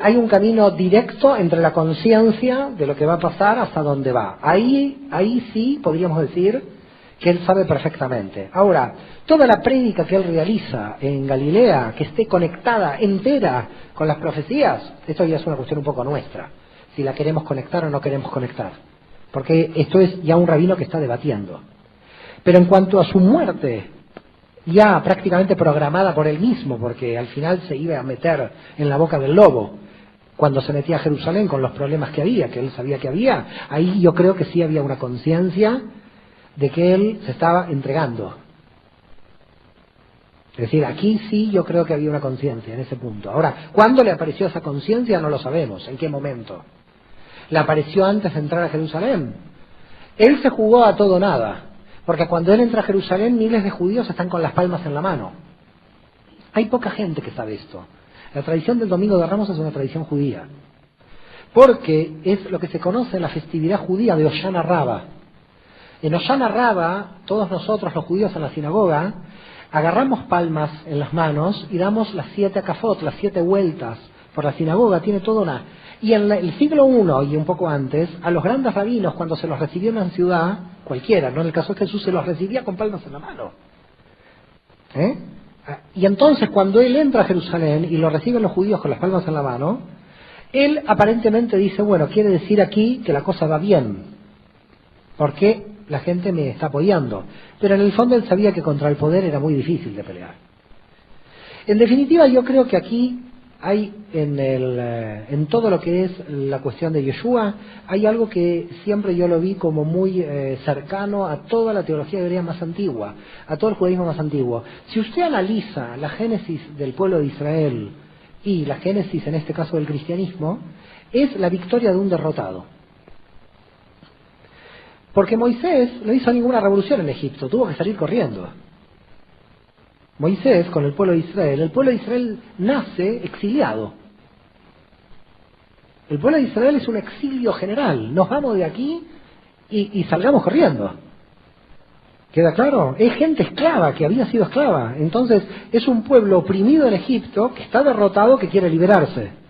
hay un camino directo entre la conciencia de lo que va a pasar hasta dónde va. Ahí sí podríamos decir que él sabe perfectamente. Ahora, toda la prédica que él realiza en Galilea, que esté conectada entera con las profecías, esto ya es una cuestión un poco nuestra, si la queremos conectar o no queremos conectar. Porque esto es ya un rabino que está debatiendo. Pero en cuanto a su muerte, ya prácticamente programada por él mismo, porque al final se iba a meter en la boca del lobo, cuando se metía a Jerusalén con los problemas que él sabía que había, ahí yo creo que sí había una conciencia de que él se estaba entregando. Es decir, aquí sí yo creo que había una conciencia en ese punto. Ahora, ¿cuándo le apareció esa conciencia? No lo sabemos. ¿En qué momento? ¿Le apareció antes de entrar a Jerusalén? Él se jugó a todo o nada, porque cuando él entra a Jerusalén miles de judíos están con las palmas en la mano. Hay poca gente que sabe esto. La tradición del Domingo de Ramos es una tradición judía, porque es lo que se conoce en la festividad judía de Hoshana Rabbah. En Hoshana Rabbah, todos nosotros los judíos en la sinagoga, agarramos palmas en las manos y damos las 7 akafot, las 7 vueltas por la sinagoga, tiene toda una... Y en el siglo I y un poco antes, a los grandes rabinos, cuando se los recibió en la ciudad, cualquiera, no en el caso de Jesús, se los recibía con palmas en la mano. Y entonces, cuando él entra a Jerusalén y lo reciben los judíos con las palmas en la mano, él aparentemente dice, bueno, quiere decir aquí que la cosa va bien, porque la gente me está apoyando. Pero en el fondo él sabía que contra el poder era muy difícil de pelear. En definitiva, yo creo que aquí hay en todo lo que es la cuestión de Yeshua, hay algo que siempre yo lo vi como muy cercano a toda la teología hebrea más antigua, a todo el judaísmo más antiguo. Si usted analiza la génesis del pueblo de Israel y la génesis, en este caso, del cristianismo, es la victoria de un derrotado. Porque Moisés no hizo ninguna revolución en Egipto, tuvo que salir corriendo. Moisés, con el pueblo de Israel nace exiliado. El pueblo de Israel es un exilio general. Nos vamos de aquí y salgamos corriendo. ¿Queda claro? Es gente esclava, que había sido esclava. Entonces, es un pueblo oprimido en Egipto, que está derrotado, que quiere liberarse.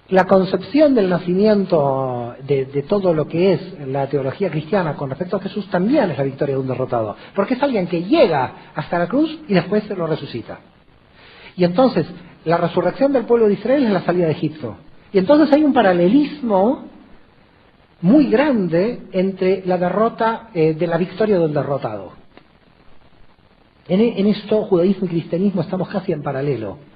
La concepción del nacimiento de todo lo que es la teología cristiana con respecto a Jesús también es la victoria de un derrotado, porque es alguien que llega hasta la cruz y después se lo resucita. Y entonces, la resurrección del pueblo de Israel es la salida de Egipto. Y entonces hay un paralelismo muy grande entre la derrota de la victoria del derrotado. En esto, judaísmo y cristianismo estamos casi en paralelo.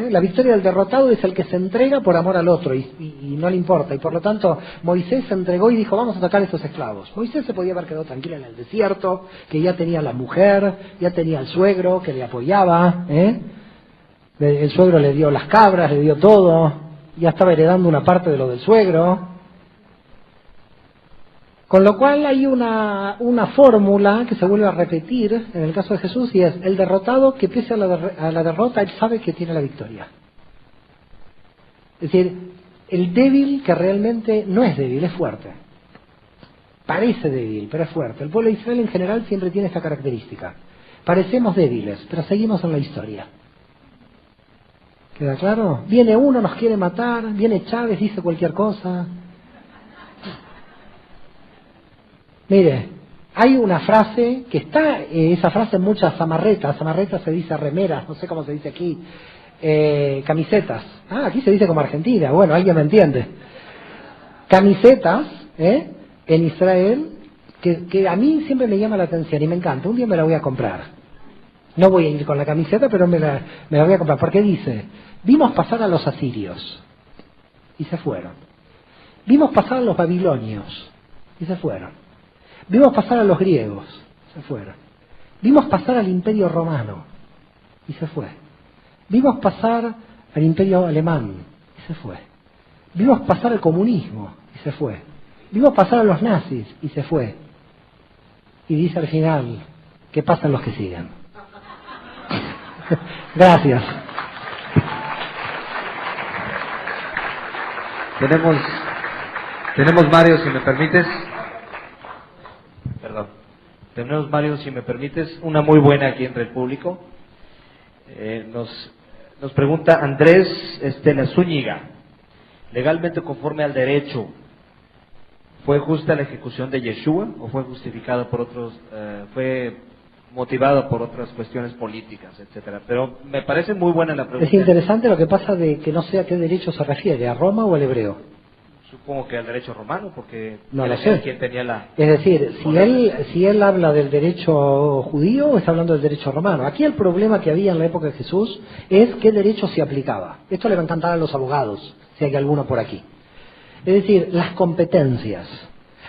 La victoria del derrotado es el que se entrega por amor al otro y no le importa. Y por lo tanto, Moisés se entregó y dijo, vamos a sacar a estos esclavos. Moisés se podía haber quedado tranquilo en el desierto, que ya tenía la mujer, ya tenía el suegro que le apoyaba. El suegro le dio las cabras, le dio todo, ya estaba heredando una parte de lo del suegro. Con lo cual hay una fórmula que se vuelve a repetir en el caso de Jesús, y es el derrotado que pese a la derrota, él sabe que tiene la victoria. Es decir, el débil que realmente no es débil, es fuerte. Parece débil, pero es fuerte. El pueblo de Israel en general siempre tiene esta característica. Parecemos débiles, pero seguimos en la historia. ¿Queda claro? Viene uno, nos quiere matar, viene Chávez, dice cualquier cosa. Mire, hay una frase que está, esa frase en muchas zamarretas se dice remeras, no sé cómo se dice aquí, camisetas. Aquí se dice como Argentina, bueno, alguien me entiende. Camisetas, en Israel, que a mí siempre me llama la atención y me encanta. Un día me la voy a comprar. No voy a ir con la camiseta, pero me la voy a comprar. Porque dice, vimos pasar a los asirios y se fueron. Vimos pasar a los babilonios y se fueron. Vimos pasar a los griegos, se fueron. Vimos pasar al imperio romano, y se fue. Vimos pasar al imperio alemán, y se fue. Vimos pasar al comunismo, y se fue. Vimos pasar a los nazis, y se fue. Y dice al final, ¿qué pasan los que siguen? Gracias. Tenemos, Mario, si me permites. Tenemos, Mario, si me permites, una muy buena aquí entre el público. Nos pregunta Andrés Estela Zúñiga. Legalmente conforme al derecho, ¿fue justa la ejecución de Yeshua o fue justificada por fue motivado por otras cuestiones políticas, etcétera? Pero me parece muy buena la pregunta. Es interesante lo que pasa de que no sé a qué derecho se refiere, ¿a Roma o al hebreo? Supongo que al derecho romano, porque No él lo es sé. quien tenía la... Es decir, si él habla del derecho judío o está hablando del derecho romano. Aquí el problema que había en la época de Jesús es qué derecho se aplicaba. Esto le va a encantar a los abogados, si hay alguno por aquí. Es decir, las competencias.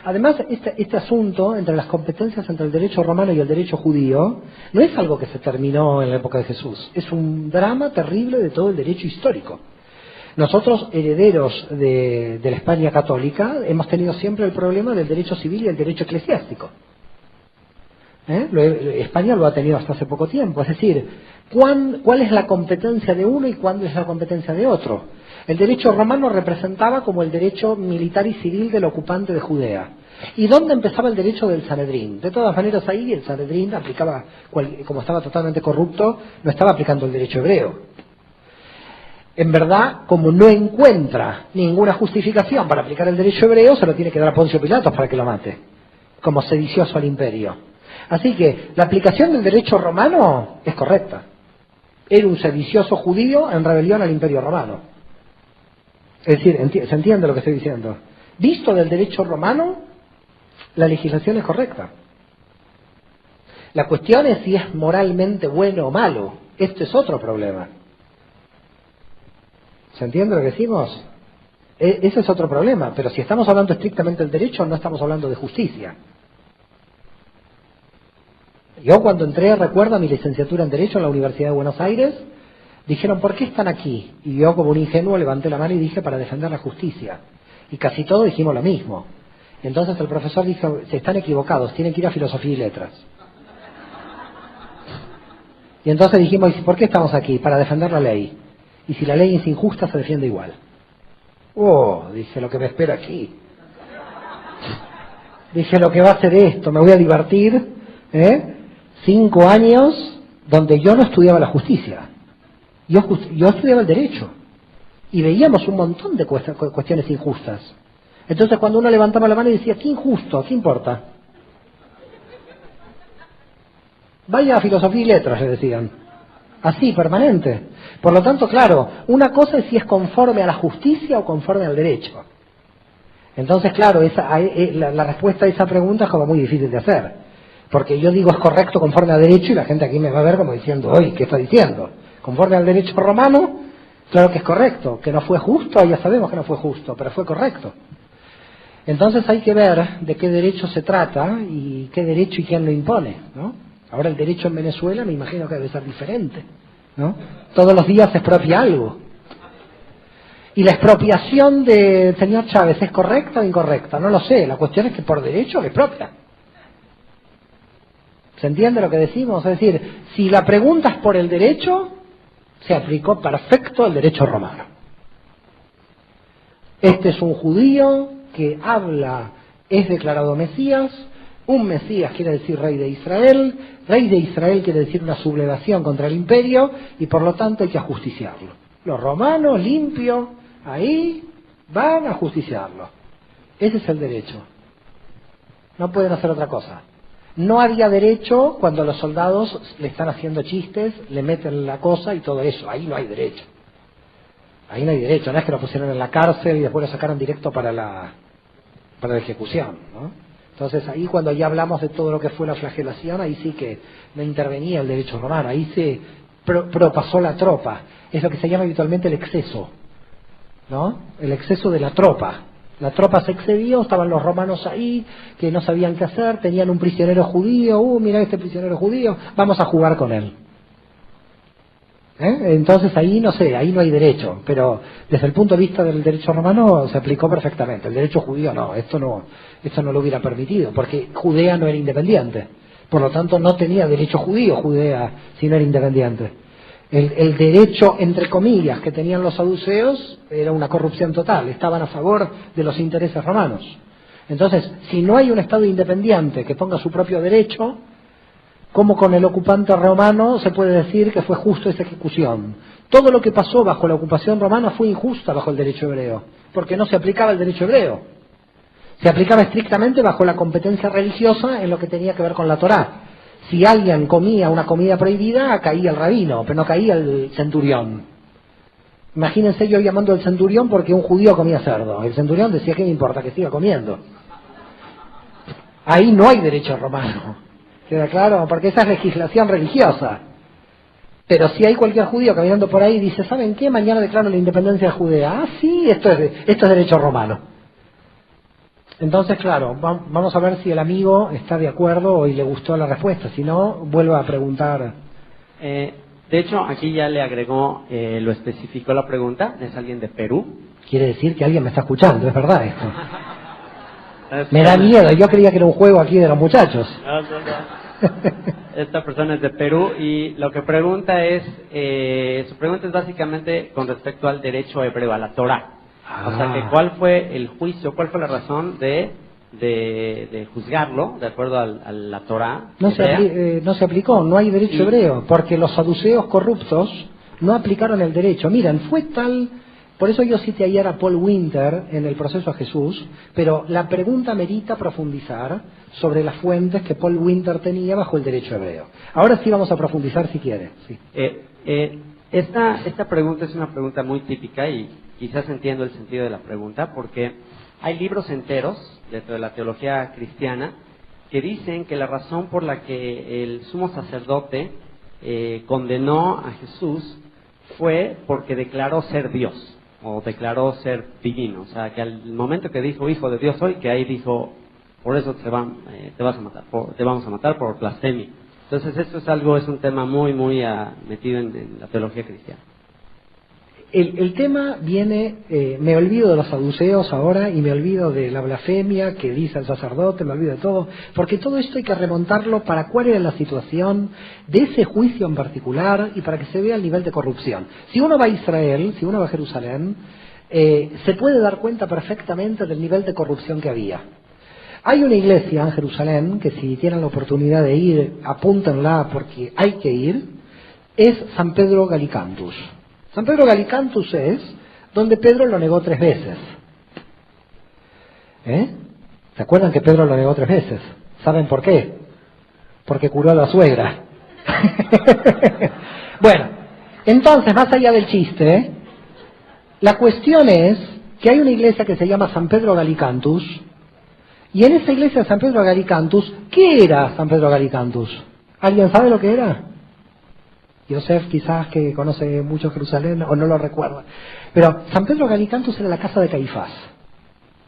Además, este asunto entre las competencias entre el derecho romano y el derecho judío no es algo que se terminó en la época de Jesús. Es un drama terrible de todo el derecho histórico. Nosotros, herederos de la España católica, hemos tenido siempre el problema del derecho civil y el derecho eclesiástico. España lo ha tenido hasta hace poco tiempo. Es decir, ¿cuál es la competencia de uno y cuándo es la competencia de otro? El derecho romano representaba como el derecho militar y civil del ocupante de Judea. ¿Y dónde empezaba el derecho del Sanedrín? De todas maneras, ahí el Sanedrín aplicaba, como estaba totalmente corrupto, no estaba aplicando el derecho hebreo. En verdad, como no encuentra ninguna justificación para aplicar el derecho hebreo, se lo tiene que dar a Poncio Pilatos para que lo mate, como sedicioso al imperio. Así que la aplicación del derecho romano es correcta. Era un sedicioso judío en rebelión al imperio romano. Es decir, ¿se entiende lo que estoy diciendo? Visto del derecho romano, la legislación es correcta. La cuestión es si es moralmente bueno o malo. Este es otro problema. ¿Se entiende lo que decimos? Ese es otro problema, pero si estamos hablando estrictamente del derecho, no estamos hablando de justicia. Yo cuando entré, recuerdo, mi licenciatura en Derecho en la Universidad de Buenos Aires, dijeron, ¿por qué están aquí? Y yo, como un ingenuo, levanté la mano y dije, para defender la justicia. Y casi todos dijimos lo mismo. Entonces el profesor dijo, se están equivocados, tienen que ir a Filosofía y Letras. Y entonces dijimos, ¿y por qué estamos aquí? Para defender la ley. Y si la ley es injusta, se defiende igual. Oh, dije, lo que me espera aquí. Dije, lo que va a ser esto, me voy a divertir, 5 años donde yo no estudiaba la justicia. Yo estudiaba el derecho. Y veíamos un montón de cuestiones injustas. Entonces cuando uno levantaba la mano y decía, ¿qué injusto? ¿Qué importa? Vaya a Filosofía y Letras, le decían. Así, permanente. Por lo tanto, claro, una cosa es si es conforme a la justicia o conforme al derecho. Entonces, claro, la respuesta a esa pregunta es como muy difícil de hacer. Porque yo digo es correcto conforme al derecho y la gente aquí me va a ver como diciendo, oye, ¿qué está diciendo? Conforme al derecho romano, claro que es correcto. Que no fue justo, ya sabemos que no fue justo, pero fue correcto. Entonces hay que ver de qué derecho se trata y qué derecho y quién lo impone, ¿no? Ahora el derecho en Venezuela me imagino que debe ser diferente, ¿no? Todos los días se expropia algo. ¿Y la expropiación del señor Chávez es correcta o incorrecta? No lo sé, la cuestión es que por derecho le expropia. ¿Se entiende lo que decimos? Es decir, si la pregunta es por el derecho, se aplicó perfecto el derecho romano. Este es un judío que habla, es declarado Mesías. Un Mesías quiere decir rey de Israel quiere decir una sublevación contra el imperio y por lo tanto hay que ajusticiarlo. Los romanos, limpio, ahí van a ajusticiarlo. Ese es el derecho. No pueden hacer otra cosa. No había derecho cuando los soldados le están haciendo chistes, le meten la cosa y todo eso. Ahí no hay derecho. Ahí no hay derecho. No es que lo pusieron en la cárcel y después lo sacaron directo para la ejecución, ¿no? Entonces ahí cuando ya hablamos de todo lo que fue la flagelación, ahí sí que no intervenía el derecho romano, ahí se propasó la tropa, es lo que se llama habitualmente el exceso, ¿no? El exceso de la tropa. La tropa se excedió, estaban los romanos ahí, que no sabían qué hacer, tenían un prisionero judío, mira este prisionero judío, vamos a jugar con él. Entonces ahí no sé, ahí no hay derecho, pero desde el punto de vista del derecho romano se aplicó perfectamente. El derecho judío no, esto no lo hubiera permitido, porque Judea no era independiente, por lo tanto no tenía derecho judío Judea si no era independiente. El derecho, entre comillas, que tenían los saduceos era una corrupción total, estaban a favor de los intereses romanos. Entonces, si no hay un Estado independiente que ponga su propio derecho, ¿cómo con el ocupante romano se puede decir que fue justo esa ejecución? Todo lo que pasó bajo la ocupación romana fue injusta bajo el derecho hebreo, porque no se aplicaba el derecho hebreo. Se aplicaba estrictamente bajo la competencia religiosa en lo que tenía que ver con la Torá. Si alguien comía una comida prohibida, caía el rabino, pero no caía el centurión. Imagínense yo llamando al centurión porque un judío comía cerdo. El centurión decía, ¿qué me importa? Que siga comiendo. Ahí no hay derecho romano. ¿Queda claro? Porque esa es legislación religiosa. Pero si hay cualquier judío caminando por ahí y dice, ¿saben qué? Mañana declaro la independencia de Judea. Ah, sí, esto es derecho romano. Entonces, claro, vamos a ver si el amigo está de acuerdo y le gustó la respuesta. Si no, vuelvo a preguntar. De hecho, aquí ya le agregó, lo especificó la pregunta. Es alguien de Perú. Quiere decir que alguien me está escuchando, es verdad esto. Me da miedo, yo creía que era un juego aquí de los muchachos. Esta persona es de Perú y lo que pregunta es, su pregunta es básicamente con respecto al derecho hebreo, a la Torá. O sea, que cuál fue el juicio, cuál fue la razón de juzgarlo, de acuerdo a la Torá. No se aplicó, no hay derecho hebreo, porque los saduceos corruptos no aplicaron el derecho. Miren, fue tal... Por eso yo cité ayer a Paul Winter en el proceso a Jesús, pero la pregunta merita profundizar sobre las fuentes que Paul Winter tenía bajo el derecho hebreo. Ahora sí vamos a profundizar si quiere. Sí. Esta pregunta es una pregunta muy típica y quizás entiendo el sentido de la pregunta, porque hay libros enteros dentro de la teología cristiana que dicen que la razón por la que el sumo sacerdote condenó a Jesús fue porque declaró ser Dios. O declaró ser divino, o sea, que al momento que dijo hijo de Dios soy, que ahí dijo, por eso te vamos a matar por blasfemia. Entonces esto es un tema muy metido en la teología cristiana. El tema viene, me olvido de los saduceos ahora y me olvido de la blasfemia que dice el sacerdote, me olvido de todo, porque todo esto hay que remontarlo para cuál era la situación de ese juicio en particular y para que se vea el nivel de corrupción. Si uno va a Israel, si uno va a Jerusalén, se puede dar cuenta perfectamente del nivel de corrupción que había. Hay una iglesia en Jerusalén que si tienen la oportunidad de ir, apúntenla porque hay que ir, es San Pedro Gallicantus. San Pedro Gallicantus es donde Pedro lo negó 3 veces. ¿Se acuerdan que Pedro lo negó 3 veces? ¿Saben por qué? Porque curó a la suegra. Bueno, entonces, más allá del chiste, la cuestión es que hay una iglesia que se llama San Pedro Gallicantus, y en esa iglesia de San Pedro Gallicantus, ¿qué era San Pedro Gallicantus? ¿Alguien sabe lo que era? Yosef quizás que conoce mucho Jerusalén o no lo recuerda. Pero San Pedro Gallicantus era la casa de Caifás.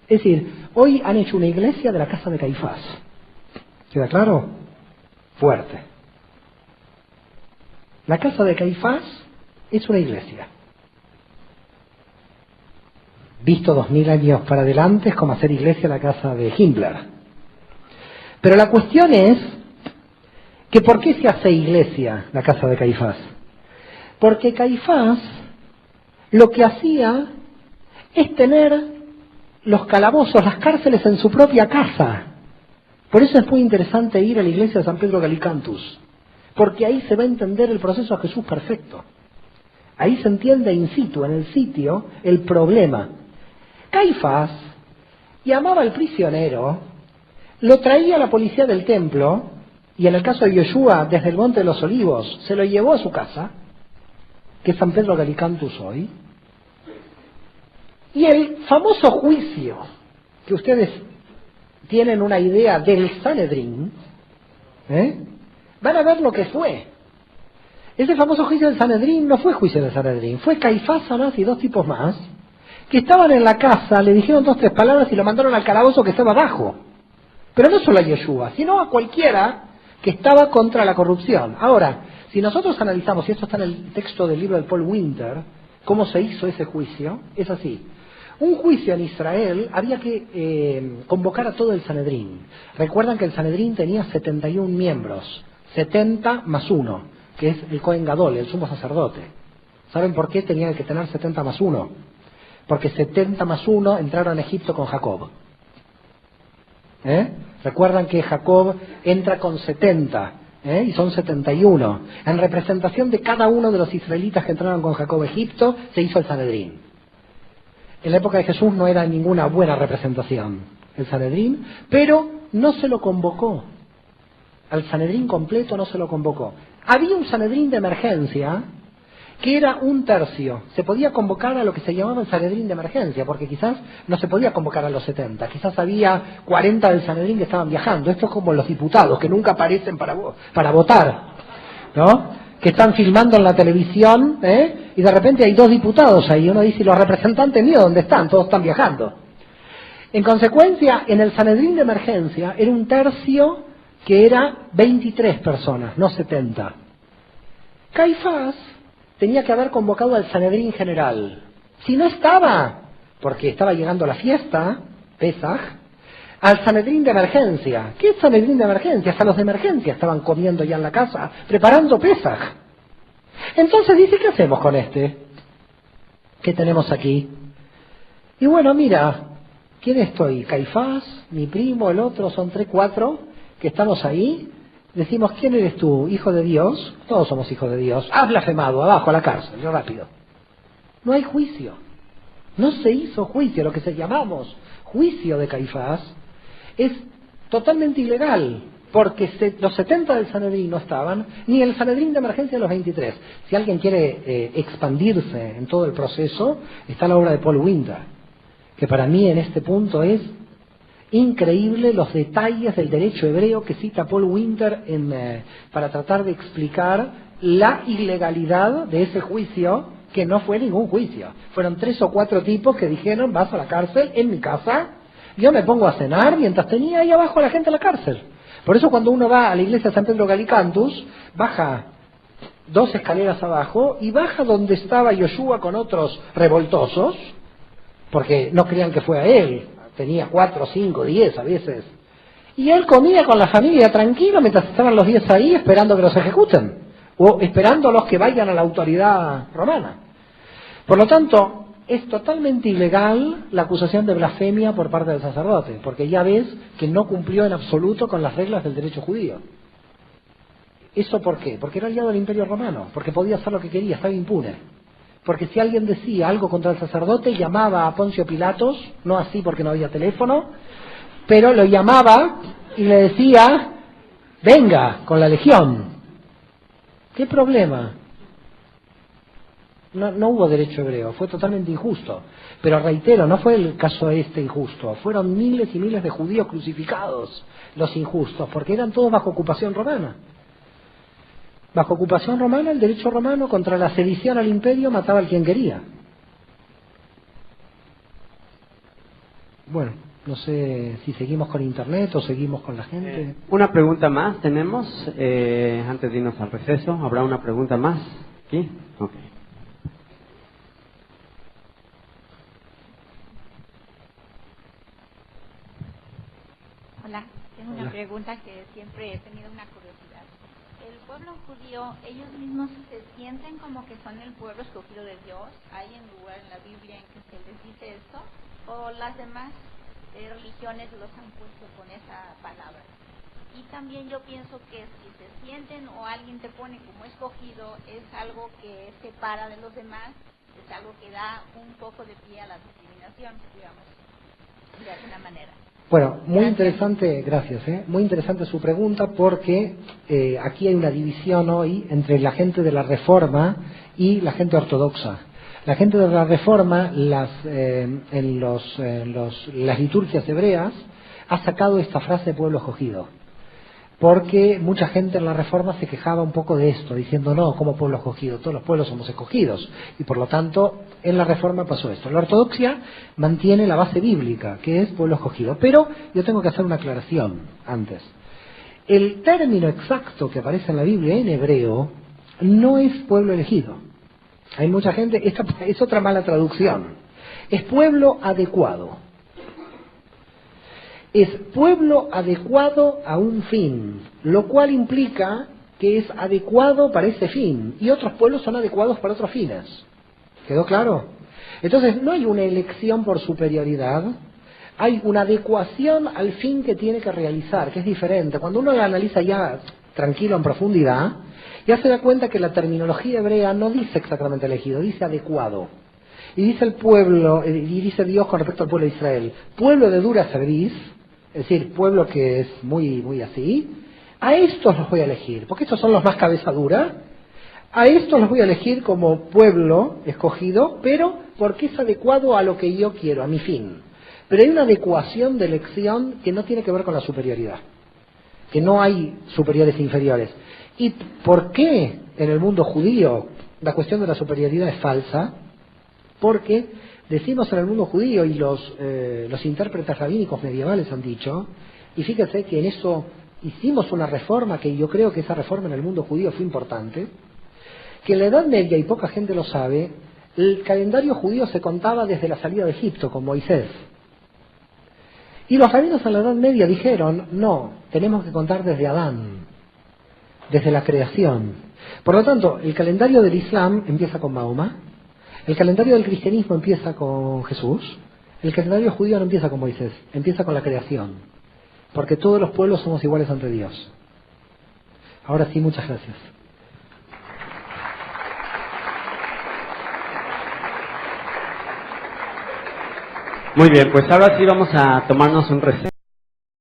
Es decir, hoy han hecho una iglesia de la casa de Caifás. ¿Queda claro? Fuerte. La casa de Caifás es una iglesia. Visto 2000 años para adelante es como hacer iglesia la casa de Himmler. Pero la cuestión es que ¿por qué se hace iglesia la casa de Caifás? Porque Caifás lo que hacía es tener los calabozos, las cárceles en su propia casa. Por eso es muy interesante ir a la iglesia de San Pedro Gallicantus, porque ahí se va a entender el proceso a Jesús perfecto. Ahí se entiende in situ, en el sitio, el problema. Caifás llamaba al prisionero, lo traía a la policía del templo, y en el caso de Yoshua, desde el Monte de los Olivos, se lo llevó a su casa, que es San Pedro Gallicantus hoy. Y el famoso juicio, que ustedes tienen una idea del Sanedrín, van a ver lo que fue. Ese famoso juicio del Sanedrín no fue juicio del Sanedrín, fue Caifás, Anás y 2 tipos más, que estaban en la casa, le dijeron 2 o 3 palabras y lo mandaron al calabozo que estaba abajo. Pero no solo a Yoshua, sino a cualquiera que estaba contra la corrupción. Ahora, si nosotros analizamos, y esto está en el texto del libro de Paul Winter, cómo se hizo ese juicio, es así. Un juicio en Israel había que convocar a todo el Sanedrín. Recuerdan que el Sanedrín tenía 71 miembros, 70 más 1, que es el Cohen Gadol, el sumo sacerdote. ¿Saben por qué tenían que tener 70 más 1? Porque 70 más 1 entraron a Egipto con Jacob. Recuerdan que Jacob entra con 70, y son 71. En representación de cada uno de los israelitas que entraron con Jacob a Egipto, se hizo el Sanedrín. En la época de Jesús no era ninguna buena representación el Sanedrín, pero no se lo convocó. Al Sanedrín completo no se lo convocó. Había un Sanedrín de emergencia que era un tercio. Se podía convocar a lo que se llamaba el Sanedrín de emergencia, porque quizás no se podía convocar a los 70. Quizás había 40 del Sanedrín que estaban viajando. Esto es como los diputados, que nunca aparecen para votar, ¿no? Que están filmando en la televisión, y de repente hay 2 diputados ahí. Uno dice, ¿y los representantes míos dónde están? Todos están viajando. En consecuencia, en el Sanedrín de emergencia era un tercio que era 23 personas, no 70. Caifás tenía que haber convocado al Sanedrín general. Si no estaba, porque estaba llegando la fiesta, Pesaj, al Sanedrín de emergencia. ¿Qué es Sanedrín de emergencia? Hasta los de emergencia estaban comiendo ya en la casa, preparando Pesaj. Entonces dice, ¿qué hacemos con este? ¿Qué tenemos aquí? Y bueno, mira, ¿quién estoy? Caifás, mi primo, el otro, son 3, 4, que estamos ahí. Decimos, ¿quién eres tú? ¿Hijo de Dios? Todos somos hijos de Dios. Has blasfemado, abajo a la cárcel, yo rápido. No hay juicio. No se hizo juicio. Lo que se llamamos juicio de Caifás es totalmente ilegal, porque los 70 del Sanedrín no estaban, ni el Sanedrín de emergencia de los 23. Si alguien quiere expandirse en todo el proceso, está la obra de Paul Winter, que para mí en este punto es increíble los detalles del derecho hebreo que cita Paul Winter para tratar de explicar la ilegalidad de ese juicio, que no fue ningún juicio. Fueron 3 o 4 tipos que dijeron, vas a la cárcel, en mi casa, yo me pongo a cenar mientras tenía ahí abajo a la gente en la cárcel. Por eso cuando uno va a la iglesia de San Pedro Galicantus, baja 2 escaleras abajo y baja donde estaba Yoshua con otros revoltosos, porque no creían que fue a él. Tenía 4, 5, 10 a veces. Y él comía con la familia tranquilo mientras estaban los 10 ahí esperando que los ejecuten. O esperando a los que vayan a la autoridad romana. Por lo tanto, es totalmente ilegal la acusación de blasfemia por parte del sacerdote. Porque ya ves que no cumplió en absoluto con las reglas del derecho judío. ¿Eso por qué? Porque era aliado del Imperio Romano. Porque podía hacer lo que quería, estaba impune. Porque si alguien decía algo contra el sacerdote, llamaba a Poncio Pilatos, no así porque no había teléfono, pero lo llamaba y le decía, venga, con la legión. ¿Qué problema? No hubo derecho hebreo, fue totalmente injusto. Pero reitero, no fue el caso injusto, fueron miles y miles de judíos crucificados los injustos, porque eran todos bajo ocupación romana. Bajo ocupación romana, el derecho romano contra la sedición al imperio mataba al quien quería. Bueno, no sé si seguimos con internet o seguimos con la gente. Una pregunta más tenemos, antes de irnos al receso. ¿Habrá una pregunta más? ¿Sí? Ok. Hola, tengo una pregunta que siempre he tenido una curiosidad. El pueblo judío, ellos mismos se sienten como que son el pueblo escogido de Dios. ¿Hay un lugar en la Biblia en que se les dice esto? ¿O las demás religiones los han puesto con esa palabra? Y también yo pienso que si se sienten o alguien te pone como escogido, es algo que separa de los demás, es algo que da un poco de pie a la discriminación, digamos, de alguna manera. Bueno, muy interesante, gracias, muy interesante su pregunta, porque aquí hay una división hoy entre la gente de la Reforma y la gente ortodoxa. La gente de la Reforma, en las liturgias hebreas, ha sacado esta frase pueblo escogido, porque mucha gente en la Reforma se quejaba un poco de esto, diciendo, no, como pueblo escogido, todos los pueblos somos escogidos, y por lo tanto en la Reforma pasó esto. La ortodoxia mantiene la base bíblica, que es pueblo escogido, pero yo tengo que hacer una aclaración antes. El término exacto que aparece en la Biblia en hebreo no es pueblo elegido. Hay mucha gente, esta es otra mala traducción, es pueblo adecuado. Es pueblo adecuado a un fin, lo cual implica que es adecuado para ese fin, y otros pueblos son adecuados para otros fines. ¿Quedó claro? Entonces, no hay una elección por superioridad, hay una adecuación al fin que tiene que realizar, que es diferente. Cuando uno la analiza ya tranquilo, en profundidad, ya se da cuenta que la terminología hebrea no dice exactamente elegido, dice adecuado. Y dice el pueblo, y dice Dios con respecto al pueblo de Israel, pueblo de dura cerviz, es decir, pueblo que es muy así, a estos los voy a elegir, porque estos son los más cabeza dura, a estos los voy a elegir como pueblo escogido, pero porque es adecuado a lo que yo quiero, a mi fin. Pero hay una adecuación de elección que no tiene que ver con la superioridad, que no hay superiores e inferiores. ¿Y por qué en el mundo judío la cuestión de la superioridad es falsa? Porque decimos en el mundo judío, y los intérpretes rabínicos medievales han dicho, y fíjense que en eso hicimos una reforma, que yo creo que esa reforma en el mundo judío fue importante, que en la Edad Media, y poca gente lo sabe, el calendario judío se contaba desde la salida de Egipto con Moisés. Y los rabinos en la Edad Media dijeron, no, tenemos que contar desde Adán, desde la creación. Por lo tanto, el calendario del Islam empieza con Mahoma, el calendario del cristianismo empieza con Jesús, el calendario judío no empieza con Moisés, empieza con la creación, porque todos los pueblos somos iguales ante Dios. Ahora sí, muchas gracias. Muy bien, pues ahora sí vamos a tomarnos un receso.